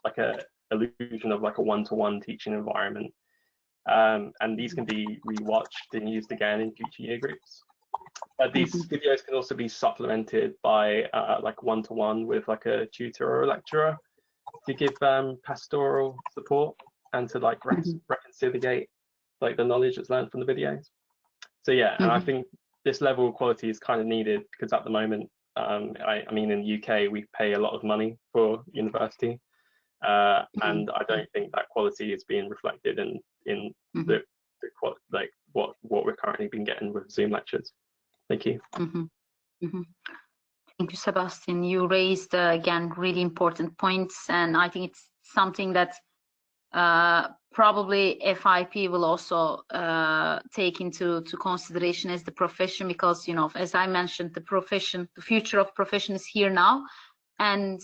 illusion of like a one-to-one teaching environment. And these can be rewatched and used again in future year groups. But these videos can also be supplemented by like one-to-one with like a tutor or a lecturer to give pastoral support and to like reconciliate like the knowledge that's learned from the videos. So yeah, and I think this level of quality is kind of needed, because at the moment, I mean in the UK we pay a lot of money for university, and I don't think that quality is being reflected in the like what we're currently been getting with Zoom lectures. Thank you. Thank you, Sebastian. You raised again really important points, and I think it's something that probably FIP will also take into consideration as the profession, because, you know, as I mentioned, the future of profession is here now, and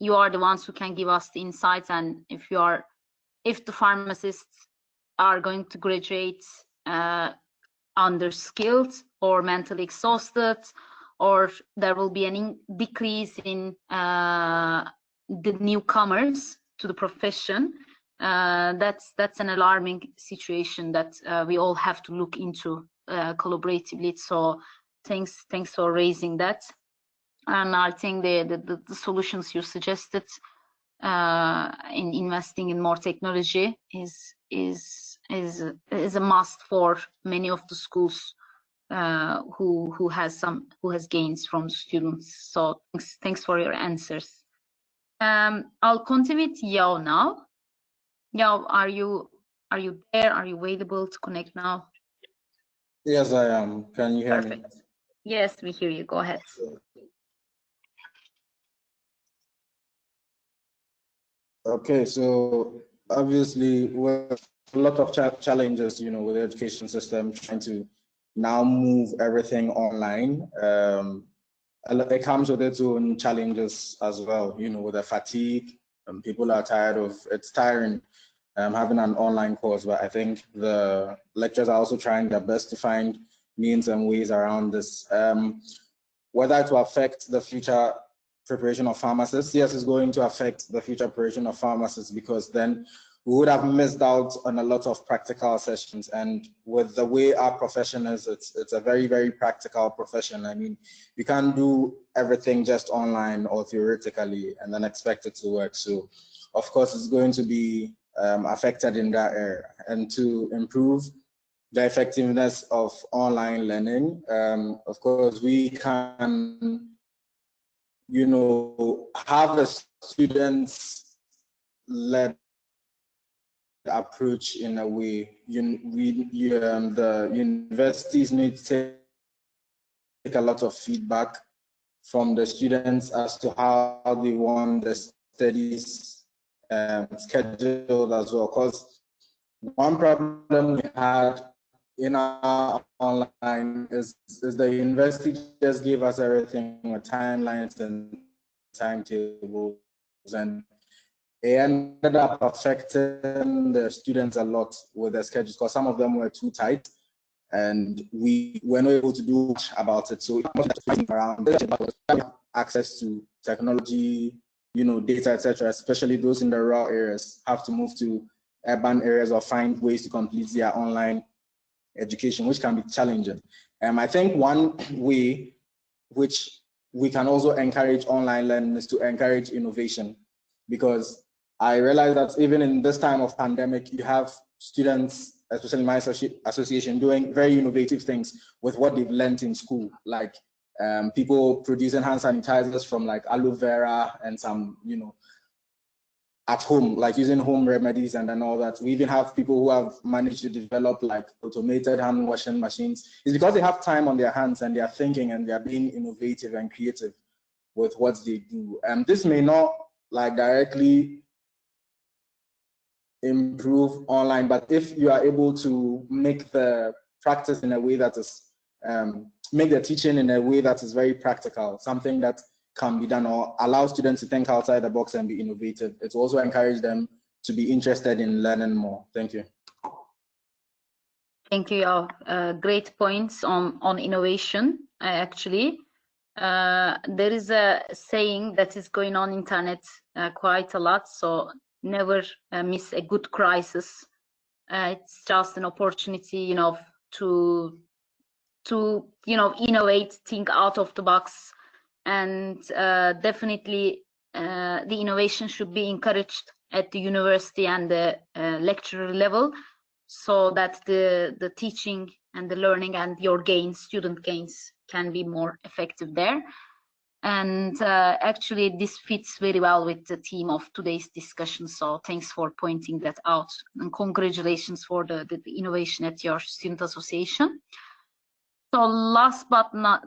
you are the ones who can give us the insights. And if the pharmacists are going to graduate underskilled or mentally exhausted, or there will be a decrease in the newcomers to the profession, that's an alarming situation that we all have to look into collaboratively. So thanks for raising that. And I think the solutions you suggested in investing in more technology is a must for many of the schools who has gains from students. So thanks for your answers. I'll continue with Yao now. Yao, are you there? Are you available to connect now? Yes, I am. Can you hear me? Yes, we hear you. Go ahead. Okay, so obviously with a lot of challenges, you know, with the education system trying to now move everything online. It comes with its own challenges as well, you know, with the fatigue. People are tired of, it's tiring having an online course, but I think the lecturers are also trying their best to find means and ways around this. Whether it will affect the future preparation of pharmacists, yes, it's going to affect the future preparation of pharmacists, because then we would have missed out on a lot of practical sessions. And with the way our profession is, it's a very, very practical profession. I mean, you can't do everything just online or theoretically and then expect it to work. So of course, it's going to be affected in that area. And to improve the effectiveness of online learning, of course, we can, you know, have a students-led approach in a way. The universities need to take a lot of feedback from the students as to how they want the studies scheduled as well. Because one problem we had in our online is the university just gave us everything with timelines and timetables, and it ended up affecting the students a lot with their schedules, because some of them were too tight and we were not able to do much about it. So around access to technology, you know, data, etc., especially those in the rural areas have to move to urban areas or find ways to complete their online education, which can be challenging. I think one way which we can also encourage online learning is to encourage innovation, because I realize that even in this time of pandemic, you have students, especially my association, doing very innovative things with what they've learned in school, like people producing hand sanitizers from like aloe vera and some, you know, at home, like using home remedies and then all that. We even have people who have managed to develop like automated hand washing machines. It's because they have time on their hands and they are thinking and they are being innovative and creative with what they do. And this may not like directly improve online, but if you are able to make the practice in a way that is, make the teaching in a way that is very practical, something that can be done, or allow students to think outside the box and be innovative, it will also encourage them to be interested in learning more. Thank you. Thank you. Great points on innovation. Actually, there is a saying that is going on internet quite a lot. So never miss a good crisis. It's just an opportunity, you know, to you know, innovate, think out of the box, and definitely the innovation should be encouraged at the university and the lecturer level, so that the teaching and the learning and your gains, student gains, can be more effective there. And actually, this fits very well with the theme of today's discussion. So thanks for pointing that out. And congratulations for the innovation at your student association. So last but not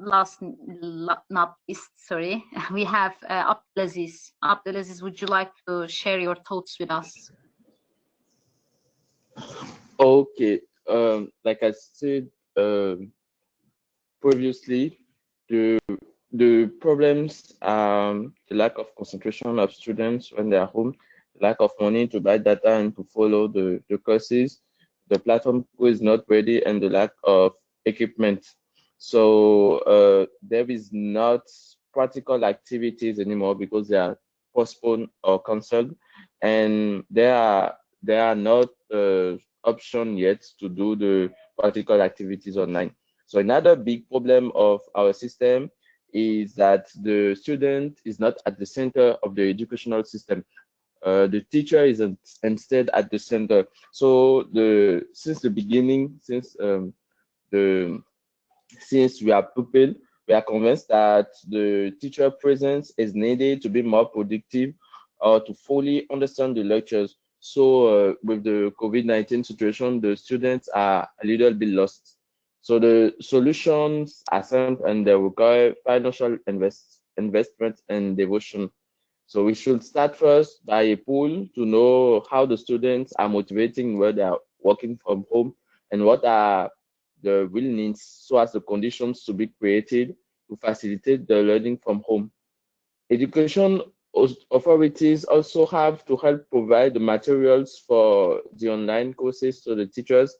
least, sorry, we have Abdelaziz. Abdelaziz, would you like to share your thoughts with us? Okay, like I said previously, the problems, the lack of concentration of students when they are home, lack of money to buy data and to follow the courses, the platform is not ready, and the lack of equipment. So there is not practical activities anymore because they are postponed or cancelled, and there are not option yet to do the practical activities online. So another big problem of our system is that the student is not at the center of the educational system. The teacher is instead at the center. So since the beginning, since we are pupil, we are convinced that the teacher presence is needed to be more productive or to fully understand the lectures. So with the COVID-19 situation, the students are a little bit lost. So the solutions are simple and they require financial investment and devotion. So we should start first by a poll to know how the students are motivating where they are working from home and what are the real needs so as the conditions to be created to facilitate the learning from home. Education authorities also have to help provide the materials for the online courses to the teachers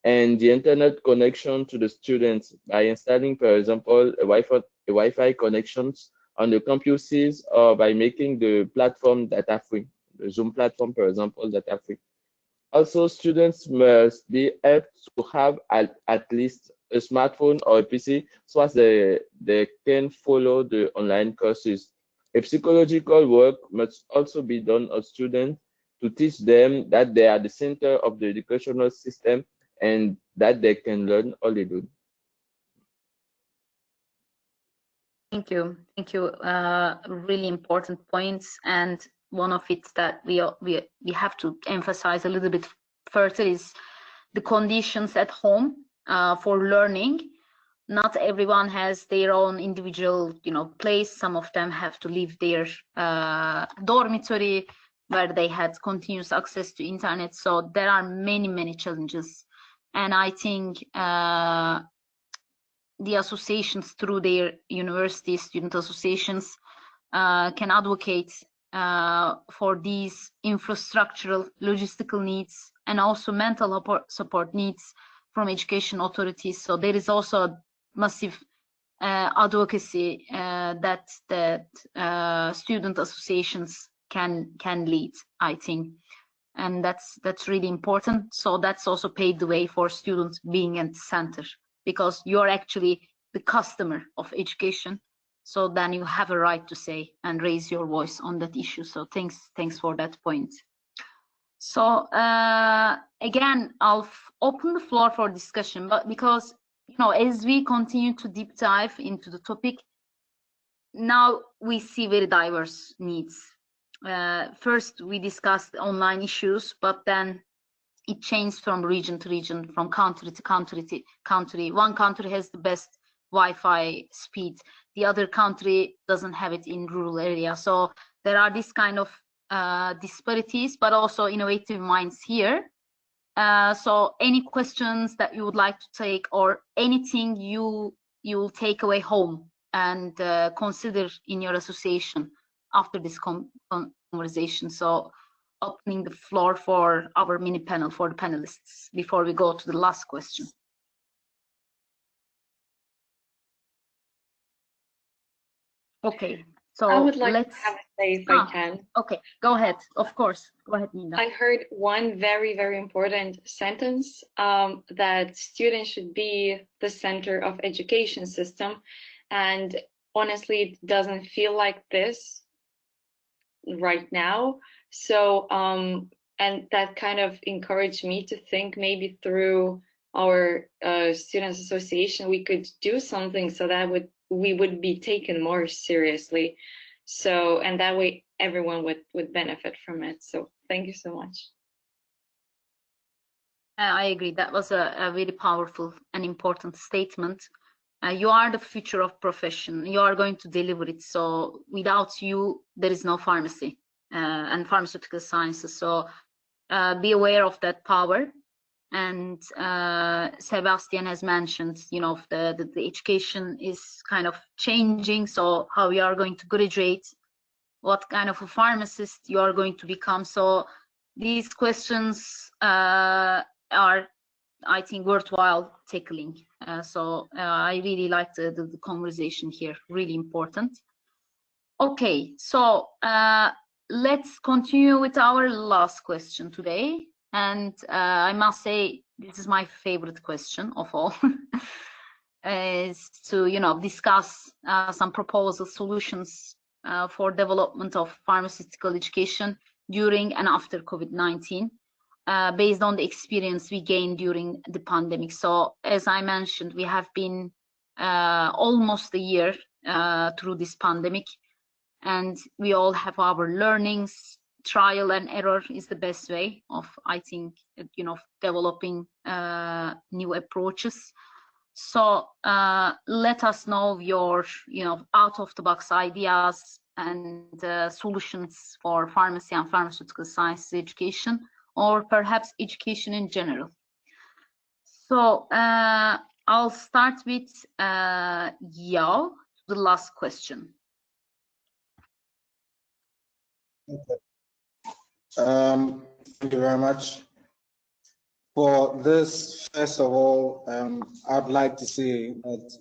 and the internet connection to the students by installing, for example, a Wi-Fi connections on the campuses or by making the platform data free, the Zoom platform, for example, data free. Also, students must be able to have at least a smartphone or a PC so as they can follow the online courses. A psychological work must also be done on students to teach them that they are the center of the educational system and that they can learn all they do. Thank you. Thank you. Really important points. And one of it that we have to emphasize a little bit further is the conditions at home for learning. Not everyone has their own individual, place. Some of them have to leave their dormitory where they had continuous access to internet. So there are many, many challenges. And I think the associations through their university student associations can advocate for these infrastructural logistical needs and also mental support needs from education authorities. So there is also a massive advocacy that student associations can lead, I think, and that's really important. So that's also paved the way for students being at the center, because you're actually the customer of education. So then you have a right to say and raise your voice on that issue. So thanks for that point. So again, I'll open the floor for discussion, but because as we continue to deep dive into the topic, now we see very diverse needs. First, we discussed online issues, but then it changed from region to region, from country to country. One country has the best Wi-Fi speed, the other country doesn't have it in rural area. So there are this kind of disparities, but also innovative minds here. So any questions that you would like to take, or anything you'll take away home and consider in your association after this conversation. So opening the floor for our mini panel for the panelists before we go to the last question. Okay, so I would like to have a say if I can. Okay, go ahead. Of course, go ahead, Nina. I heard one very, very important sentence, that students should be the center of education system. And honestly, it doesn't feel like this right now. So, and that kind of encouraged me to think maybe through our students association, we could do something so that we would be taken more seriously. So, and that way everyone would benefit from it. So thank you so much. I agree. That was a really powerful and important statement. You are the future of profession. You are going to deliver it. So without you, there is no pharmacy and pharmaceutical sciences. So be aware of that power. And Sebastian has mentioned, you know, the education is kind of changing. So how we are going to graduate, what kind of a pharmacist you are going to become. So these questions are, I think, worthwhile tackling. So I really like the conversation here, really important. Okay, so let's continue with our last question today. And I must say, this is my favorite question of all, is to, you know, discuss some proposal solutions for development of pharmaceutical education during and after COVID-19, based on the experience we gained during the pandemic. So as I mentioned, we have been almost a year through this pandemic, and we all have our learnings. Trial and error is the best way of, I think, you know, developing new approaches. So let us know your, you know, out of the box ideas and solutions for pharmacy and pharmaceutical sciences education, or perhaps education in general. So I'll start with Yao, the last question. Okay. Thank you very much. For this, first of all, I'd like to say that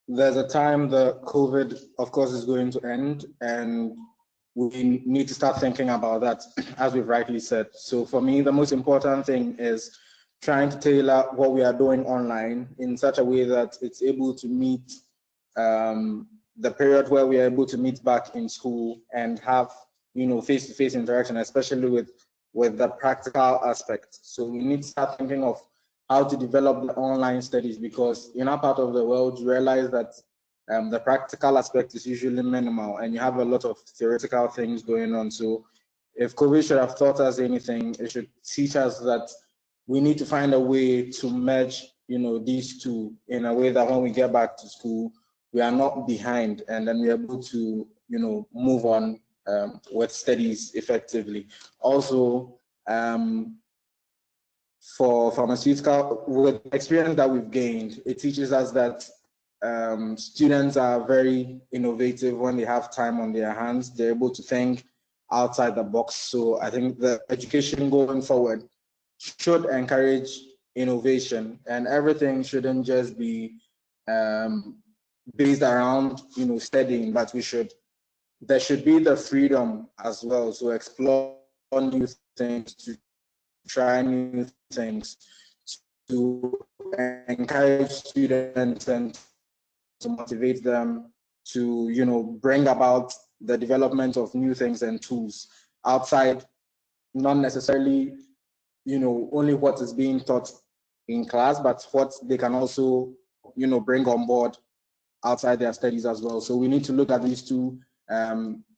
there's a time the COVID, of course, is going to end, and we need to start thinking about that, as we've rightly said. So for me, the most important thing is trying to tailor what we are doing online in such a way that it's able to meet the period where we are able to meet back in school and have, you know, face-to-face interaction, especially with the practical aspect. So we need to start thinking of how to develop the online studies, because in our part of the world, you realize that the practical aspect is usually minimal and you have a lot of theoretical things going on. So if COVID should have taught us anything, it should teach us that we need to find a way to merge, you know, these two in a way that when we get back to school, we are not behind, and then we're able to, you know, move on with studies effectively. Also, for pharmaceutical, with experience that we've gained, it teaches us that students are very innovative when they have time on their hands. They're able to think outside the box. So I think the education going forward should encourage innovation, and everything shouldn't just be based around, you know, studying, but there should be the freedom as well to explore new things, to try new things, to encourage students and to motivate them to, you know, bring about the development of new things and tools outside, not necessarily, you know, only what is being taught in class, but what they can also, you know, bring on board outside their studies as well. So we need to look at these two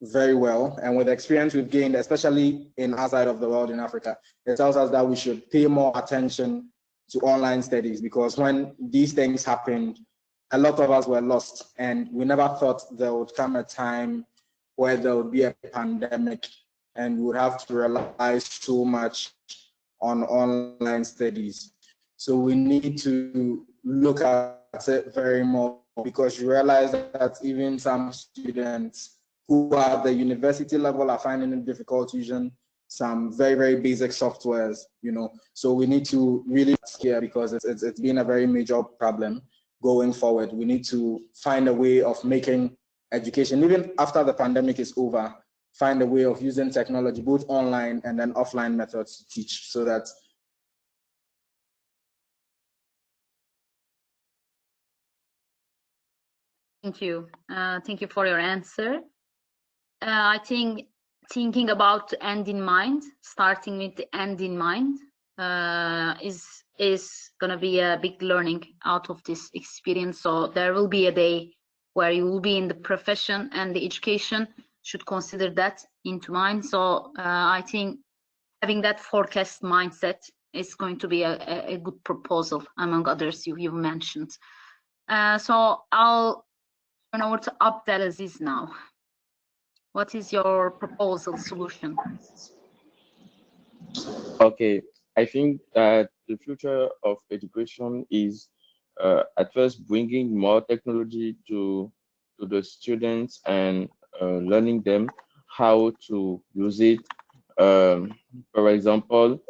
very well. And with the experience we've gained, especially in our side of the world in Africa, it tells us that we should pay more attention to online studies, because when these things happened, a lot of us were lost, and we never thought there would come a time where there would be a pandemic and we would have to rely so much on online studies. So we need to look at it very more, because you realize that even some students who are at the university level are finding it difficult using some very, very basic softwares, you know. So we need to really care, because it's been a very major problem going forward. We need to find a way of making education, even after the pandemic is over, find a way of using technology, both online and then offline methods to teach, so that Thank you. Thank you for your answer. I think thinking about the end in mind, starting with the end in mind, is is going to be a big learning out of this experience. So there will be a day where you will be in the profession, and the education should consider that into mind. So I think having that forecast mindset is going to be a good proposal among others you've mentioned. So I'll turn over to Abdelaziz now. What is your proposal solution? Okay, I think that the future of education is at first bringing more technology to the students and learning them how to use it. For example,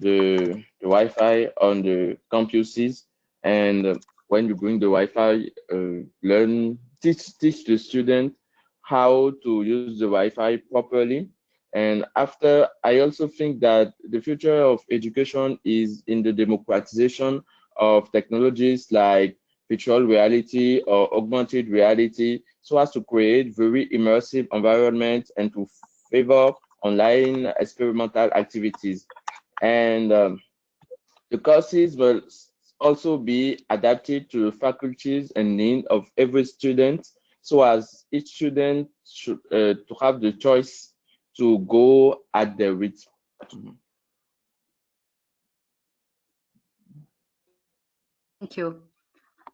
the Wi-Fi on the campuses, and when you bring the Wi-Fi, teach the student how to use the Wi-Fi properly. And after, I also think that the future of education is in the democratization of technologies like virtual reality or augmented reality, so as to create very immersive environments and to favor online experimental activities. And the courses will also be adapted to the faculties and need of every student, so as each student should to have the choice to go at their rate. Thank you.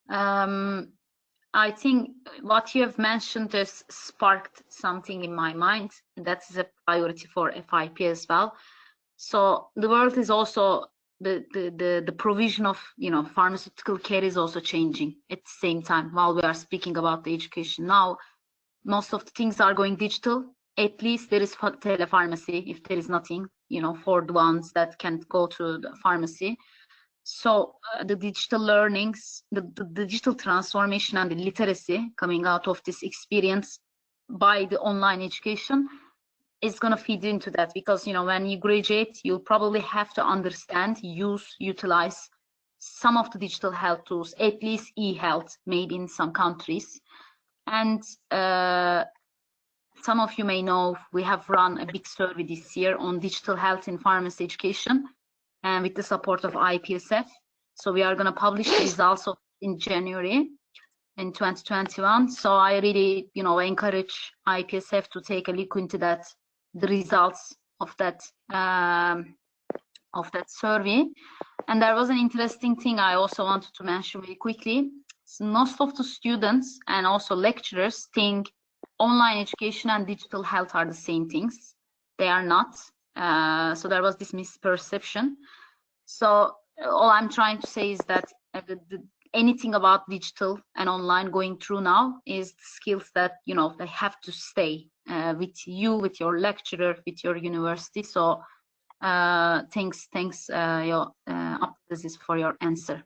I think what you have mentioned has sparked something in my mind. That is a priority for FIP as well. So the world is also the provision of pharmaceutical care is also changing at the same time. While we are speaking about the education now, most of the things are going digital. At least there is telepharmacy. If there is nothing, for the ones that can't go to the pharmacy. So the digital learnings, the digital transformation and the literacy coming out of this experience by the online education is going to feed into that, because when you graduate, you'll probably have to understand, utilize some of the digital health tools, at least e-health, maybe in some countries. And some of you may know we have run a big survey this year on digital health in pharmacy education, and with the support of IPSF. So we are going to publish the results in January in 2021. So I really, encourage IPSF to take a look into that, the results of that survey. And there was an interesting thing I also wanted to mention really quickly. So most of the students and also lecturers think online education and digital health are the same things. They are not. So there was this misperception. So all I'm trying to say is that anything about digital and online going through now is the skills that they have to stay with you, with your lecturer, with your university. So thanks Abdelaziz for your answer.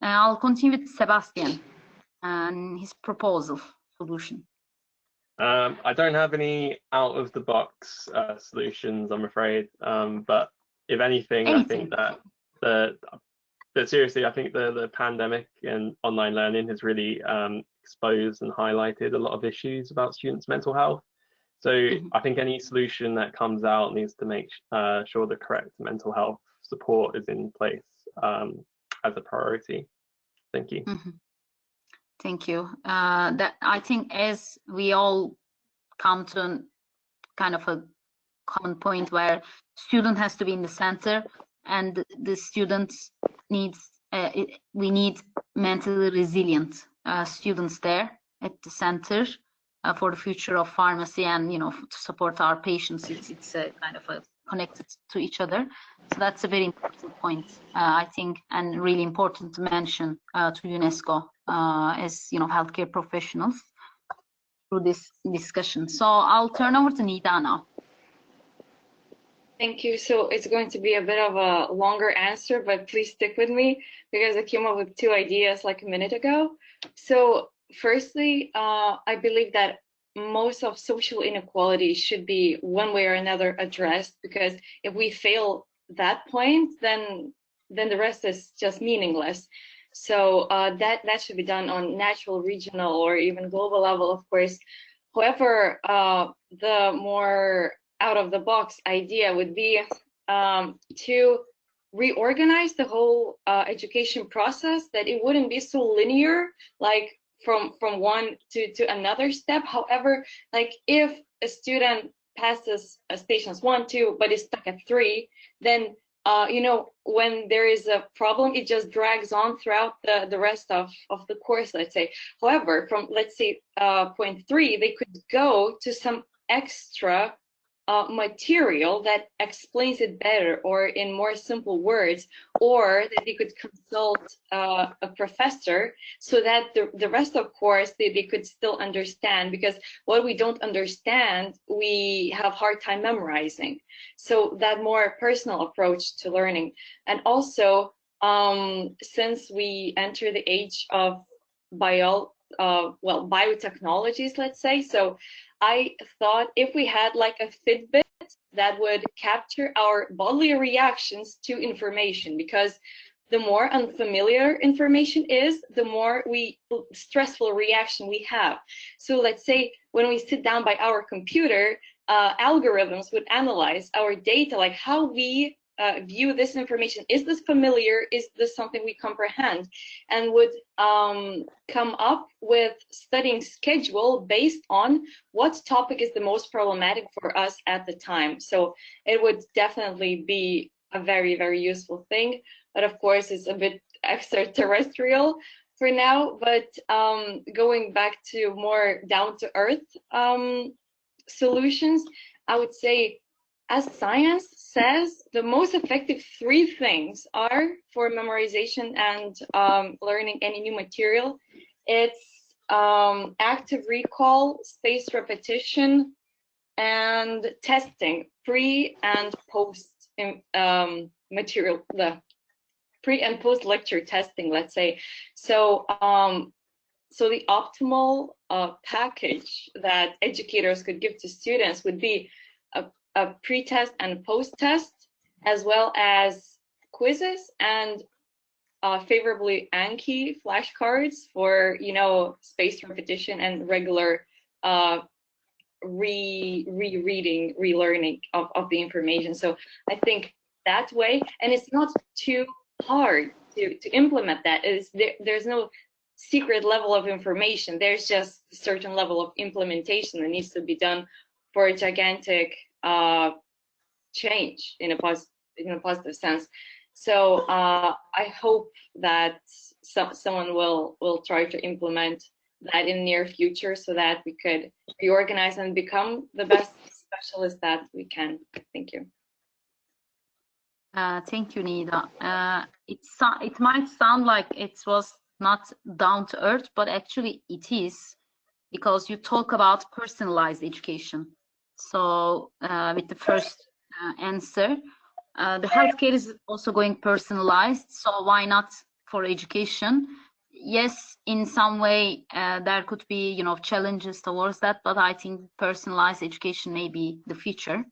I'll continue with Sebastian and his proposal solution. I don't have any out of the box solutions, I'm afraid. But if anything, I think that but seriously, I think the pandemic and online learning has really exposed and highlighted a lot of issues about students' mental health. So I think any solution that comes out needs to make sure the correct mental health support is in place as a priority. Thank you. Thank you. That I think as we all come to kind of a common point where student has to be in the center, and the students we need mentally resilient students there at the center for the future of pharmacy, and to support our patients. It's kind of connected to each other. So that's a very important point, I think, and really important to mention to UNESCO as healthcare professionals through this discussion. So I'll turn over to Nida now. Thank you. So it's going to be a bit of a longer answer, but please stick with me because I came up with 2 ideas like a minute ago. So firstly, I believe that most of social inequality should be one way or another addressed, because if we fail that point, then the rest is just meaningless. So that should be done on national, regional, or even global level, of course. However, the more out of the box idea would be to reorganize the whole education process, that it wouldn't be so linear, like from one to another step. However, like if a student passes stations 1, 2, but is stuck at 3, then you know, when there is a problem, it just drags on throughout the rest of the course, let's say. However, from, let's say, point 3, they could go to some extra material that explains it better, or in more simple words, or that they could consult a professor, so that the rest of course they could still understand, because what we don't understand, we have hard time memorizing. So that more personal approach to learning. And also, since we enter the age of biotechnologies, let's say, so I thought if we had like a Fitbit that would capture our bodily reactions to information, because the more unfamiliar information is, the more stressful reaction we have. So let's say when we sit down by our computer, algorithms would analyze our data, like how we view this information. Is this familiar? Is this something we comprehend? And would come up with studying schedule based on what topic is the most problematic for us at the time. So it would definitely be a very, very useful thing. But of course, it's a bit extraterrestrial for now. But going back to more down-to-earth solutions, I would say, as science says, the most effective 3 things are for memorization and learning any new material. It's active recall, spaced repetition, and testing, pre and post material, the pre and post lecture testing, let's say. So so the optimal package that educators could give to students would be a pre-test and post-test, as well as quizzes and favorably Anki flashcards for, you know, spaced repetition and regular rereading, relearning of the information. So I think that way, and it's not too hard to implement that. There's no secret level of information. There's just a certain level of implementation that needs to be done for a gigantic change in a positive sense. So I hope that someone will try to implement that in the near future, so that we could reorganize and become the best specialists that we can. Thank you. Thank you, Nida. It might sound like it was not down to earth, but actually it is, because you talk about personalized education. So with the first answer, the healthcare is also going personalized. So why not for education? Yes, in some way there could be, you know, challenges towards that, but I think personalized education may be the future,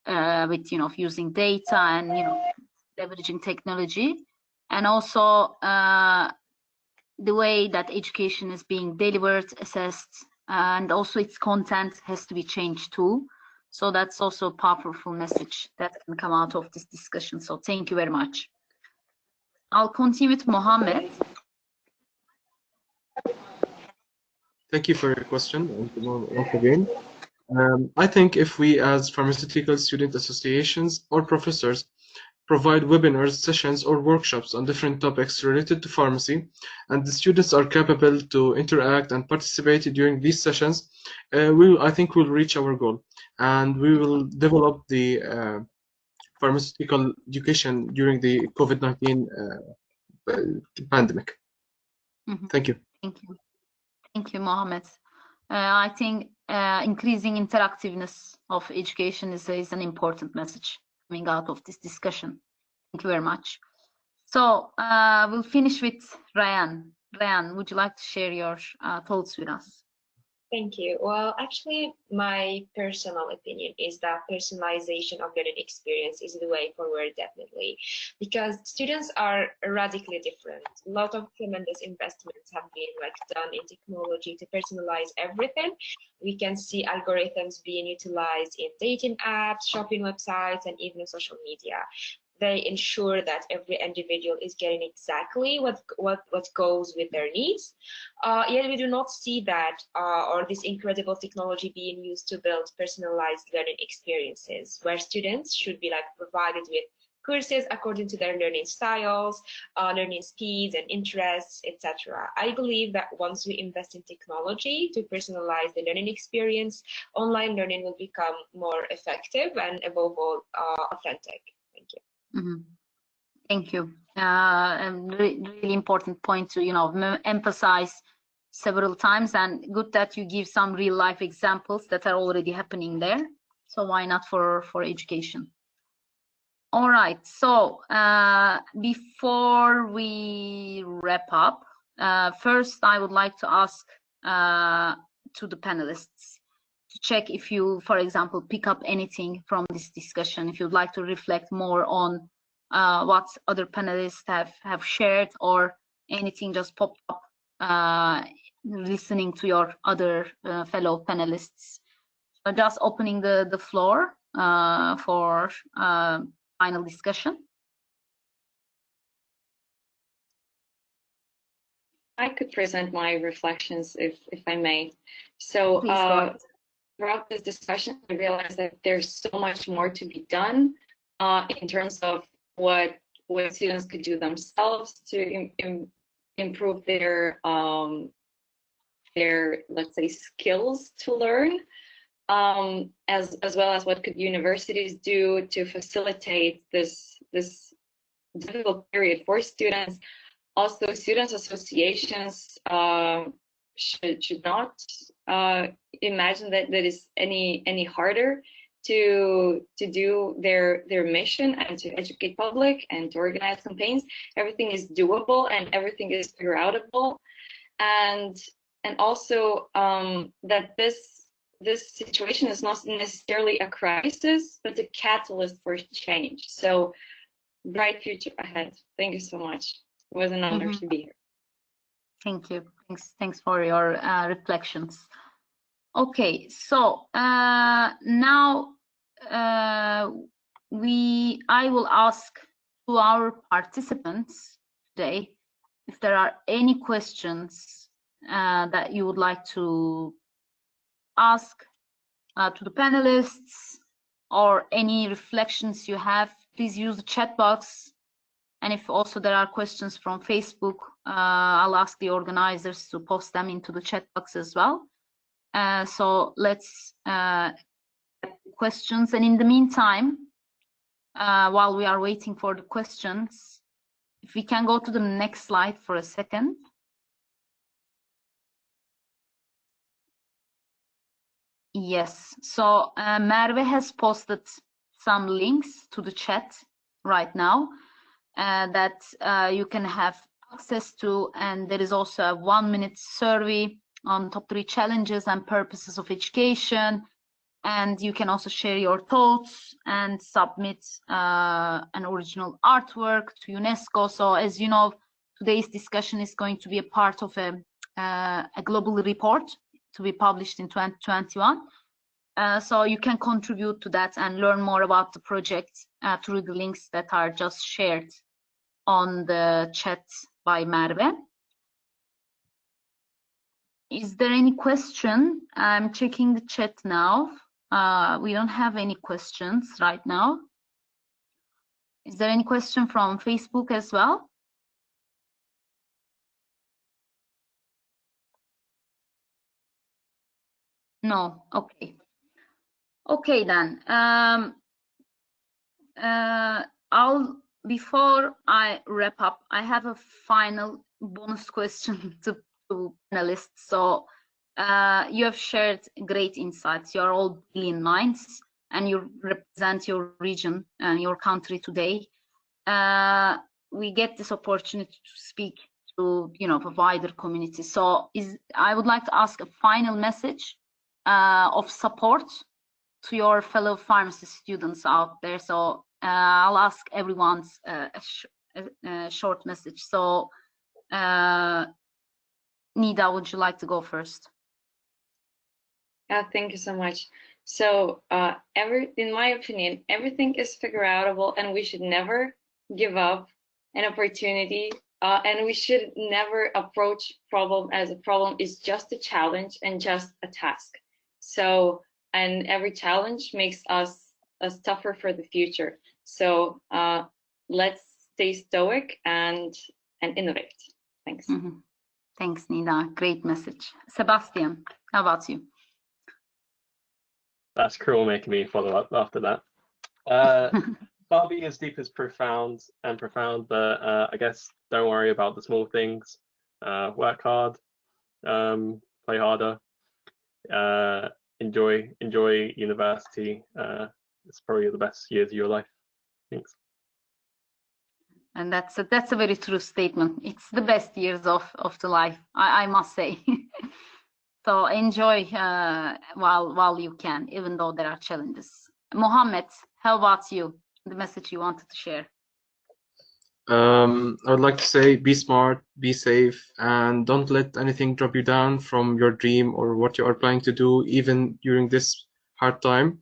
with, you know, using data and, you know, leveraging technology, and also the way that education is being delivered, assessed, and also its content has to be changed too. So that's also a powerful message that can come out of this discussion. So thank you very much. I'll continue with Mohammed. Thank you for your question once again. I think if we as pharmaceutical student associations or professors provide webinars, sessions, or workshops on different topics related to pharmacy, and the students are capable to interact and participate during these sessions, I think we'll reach our goal, and we will develop the pharmaceutical education during the COVID-19 pandemic. Mm-hmm. Thank you. Thank you. Thank you, Mohammed. I think increasing interactiveness of education is an important message coming out of this discussion. Thank you very much. So we'll finish with Ryan. Ryan, would you like to share your thoughts with us? Thank you. Well, actually, my personal opinion is that personalization of learning experience is the way forward, definitely, because students are radically different. A lot of tremendous investments have been done in technology to personalize everything. We can see algorithms being utilized in dating apps, shopping websites, and even social media. they ensure that every individual is getting exactly what goes with their needs. Yet we do not see that or this incredible technology being used to build personalized learning experiences, where students should be like provided with courses according to their learning styles, learning speeds and interests, etc. I believe that once we invest in technology to personalize the learning experience, online learning will become more effective and above all authentic. Thank you. Mm-hmm. Thank you. And really important point to emphasize several times, and good that you give some real life examples that are already happening there. So why not for education? All right, so before we wrap up, first I would like to ask to the panelists to check if you, for example, pick up anything from this discussion, if you'd like to reflect more on what other panelists have shared, or anything just popped up listening to your other fellow panelists. So just opening the floor for final discussion. I could present my reflections if I may. So throughout this discussion, I realized that there's so much more to be done in terms of what students could do themselves to improve their let's say skills to learn, as well as what could universities do to facilitate this difficult period for students. Also, students associations should not imagine that is any harder to do their mission and to educate public and to organize campaigns. Everything is doable and everything is figure outable, and also that this situation is not necessarily a crisis, but a catalyst for change. So bright future ahead. Thank you so much. It was an honor to be here. Thank you. Thanks for your reflections. Okay, so now I will ask to our participants today if there are any questions that you would like to ask to the panelists, or any reflections you have. Please use the chat box. And if also there are questions from Facebook, I'll ask the organizers to post them into the chat box as well. So let's get questions. And in the meantime, while we are waiting for the questions, if we can go to the next slide for a second. Yes, so Merve has posted some links to the chat right now that you can have access to, and there is also a 1-minute survey on top 3 challenges and purposes of education, and you can also share your thoughts and submit an original artwork to UNESCO. So as you know, today's discussion is going to be a part of a global report to be published in 2021. So you can contribute to that and learn more about the project through the links that are just shared on the chat by Merve. Is there any question? I'm checking the chat now. We don't have any questions right now. Is there any question from Facebook as well? No, okay. Okay then. Before I wrap up, I have a final bonus question to panelists. So you have shared great insights. You're all brilliant minds, and you represent your region and your country today. We get this opportunity to speak to the wider community. So I would like to ask a final message of support to your fellow pharmacy students out there. So I'll ask everyone's a short message. So Nida, would you like to go first? Thank you so much. So in my opinion, everything is figure outable, and we should never give up an opportunity, and we should never approach problem as a problem is just a challenge and just a task. So, and every challenge makes us tougher for the future. So let's stay stoic and innovate. Thanks. Thanks, Nina. Great message. Sebastian, how about you? That's cruel making me follow up after that. Can't be as deep as profound, but I guess don't worry about the small things. Work hard, play harder, enjoy university. It's probably the best years of your life. Thanks. And that's a very true statement. It's the best years of the life, I must say. So enjoy while you can, even though there are challenges. Mohammed, how about you? The message you wanted to share? I would like to say, be smart, be safe, and don't let anything drop you down from your dream or what you are planning to do, even during this hard time.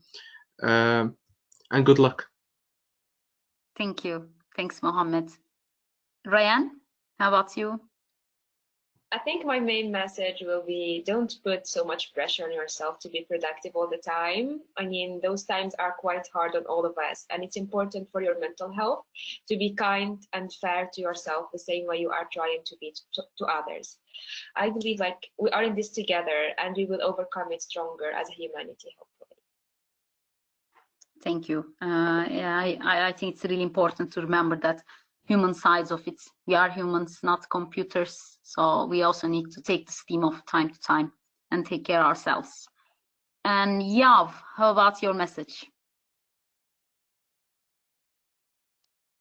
And good luck. Thank you. Thanks, Mohammed. Ryan, how about you? I think my main message will be, don't put so much pressure on yourself to be productive all the time. I mean, those times are quite hard on all of us, and it's important for your mental health to be kind and fair to yourself the same way you are trying to be to others. I believe like we are in this together, and we will overcome it stronger as a humanity, hopefully. Thank you. Yeah, I think it's really important to remember that human sides of it. We are humans, not computers. So we also need to take the steam off time to time and take care of ourselves. And Yav, how about your message?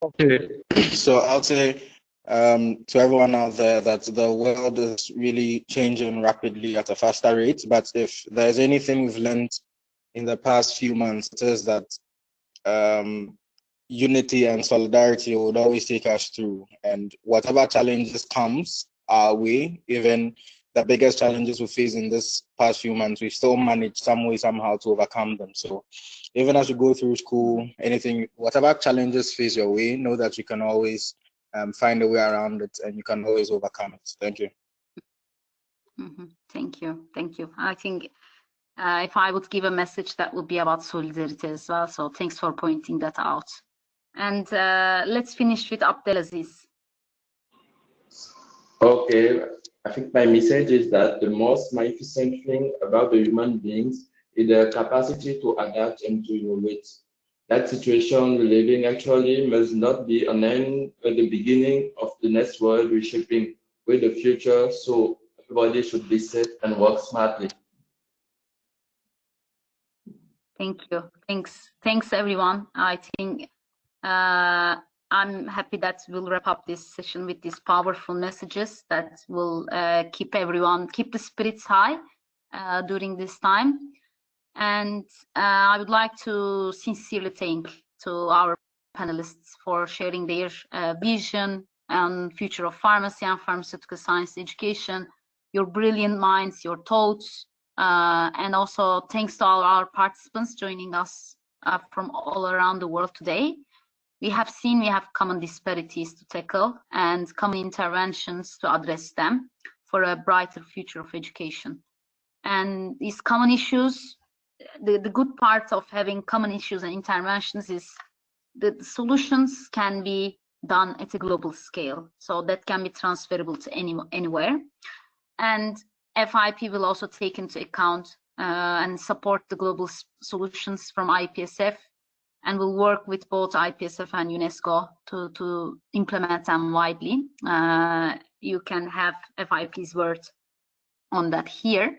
Okay, so I'll say to everyone out there that the world is really changing rapidly at a faster rate. But if there's anything we've learned in the past few months, it is that unity and solidarity would always take us through, and whatever challenges comes our way, even the biggest challenges we face in this past few months, we've still managed some way, somehow to overcome them. So even as you go through school, anything, whatever challenges face your way, know that you can always find a way around it, and you can always overcome it. Thank you. Thank you. Thank you. I think if I would give a message, that would be about solidarity as well. So thanks for pointing that out. And let's finish with Abdelaziz. Okay, I think my message is that the most magnificent thing about the human beings is their capacity to adapt and to innovate. That situation we're living actually must not be an end, but the beginning of the next world reshaping with the future. So everybody should be safe and work smartly. Thank you. Thanks everyone. I think I'm happy that we'll wrap up this session with these powerful messages that will keep the spirits high during this time. And I would like to sincerely thank to our panelists for sharing their vision and future of pharmacy and pharmaceutical science education, your brilliant minds, your thoughts, and also thanks to all our participants joining us from all around the world today. We have seen we have common disparities to tackle and common interventions to address them for a brighter future of education. And these common issues, the good part of having common issues and interventions is that the solutions can be done at a global scale. So that can be transferable to anywhere. And FIP will also take into account and support the global solutions from IPSF, and will work with both IPSF and UNESCO to implement them widely. You can have FIP's word on that here.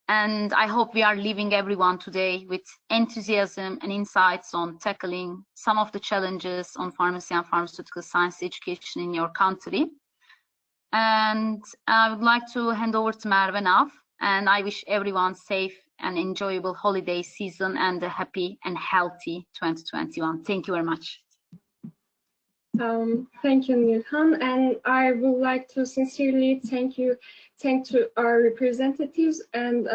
And I hope we are leaving everyone today with enthusiasm and insights on tackling some of the challenges on pharmacy and pharmaceutical science education in your country. And I would like to hand over to Merve now, and I wish everyone safe and enjoyable holiday season and a happy and healthy 2021. Thank you very much. Thank you, Nilhan, and I would like to sincerely thank you, thank to our representatives, and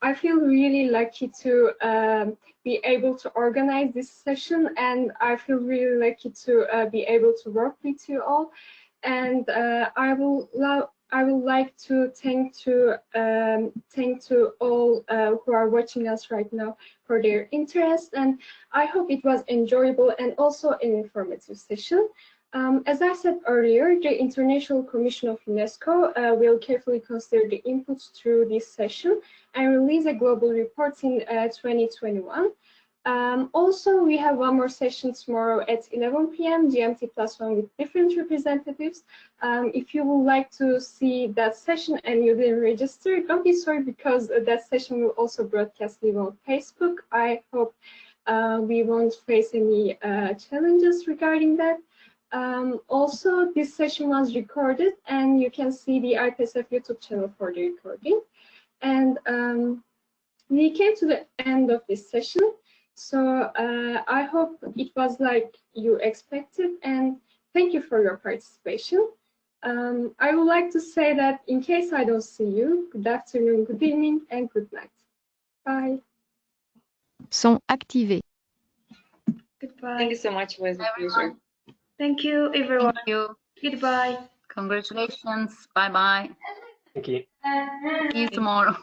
I feel really lucky to be able to organize this session, and I feel really lucky to be able to work with you all. And I would like to thank to all who are watching us right now for their interest, and I hope it was enjoyable and also an informative session. As I said earlier, the International Commission of UNESCO will carefully consider the inputs through this session and release a global report in 2021. Also, we have one more session tomorrow at 11 p.m. GMT+1 with different representatives. If you would like to see that session and you didn't register, don't be sorry, because that session will also broadcast live on Facebook. I hope we won't face any challenges regarding that. Also, this session was recorded, and you can see the IPSF YouTube channel for the recording. And we came to the end of this session. So I hope it was like you expected, and thank you for your participation. I would like to say that in case I don't see you, good afternoon, good evening, and good night. Bye. Sont activés. Goodbye. Thank you so much. It was a pleasure. Thank you, everyone. Thank you. Goodbye. Congratulations. Bye bye. Thank you. See you tomorrow.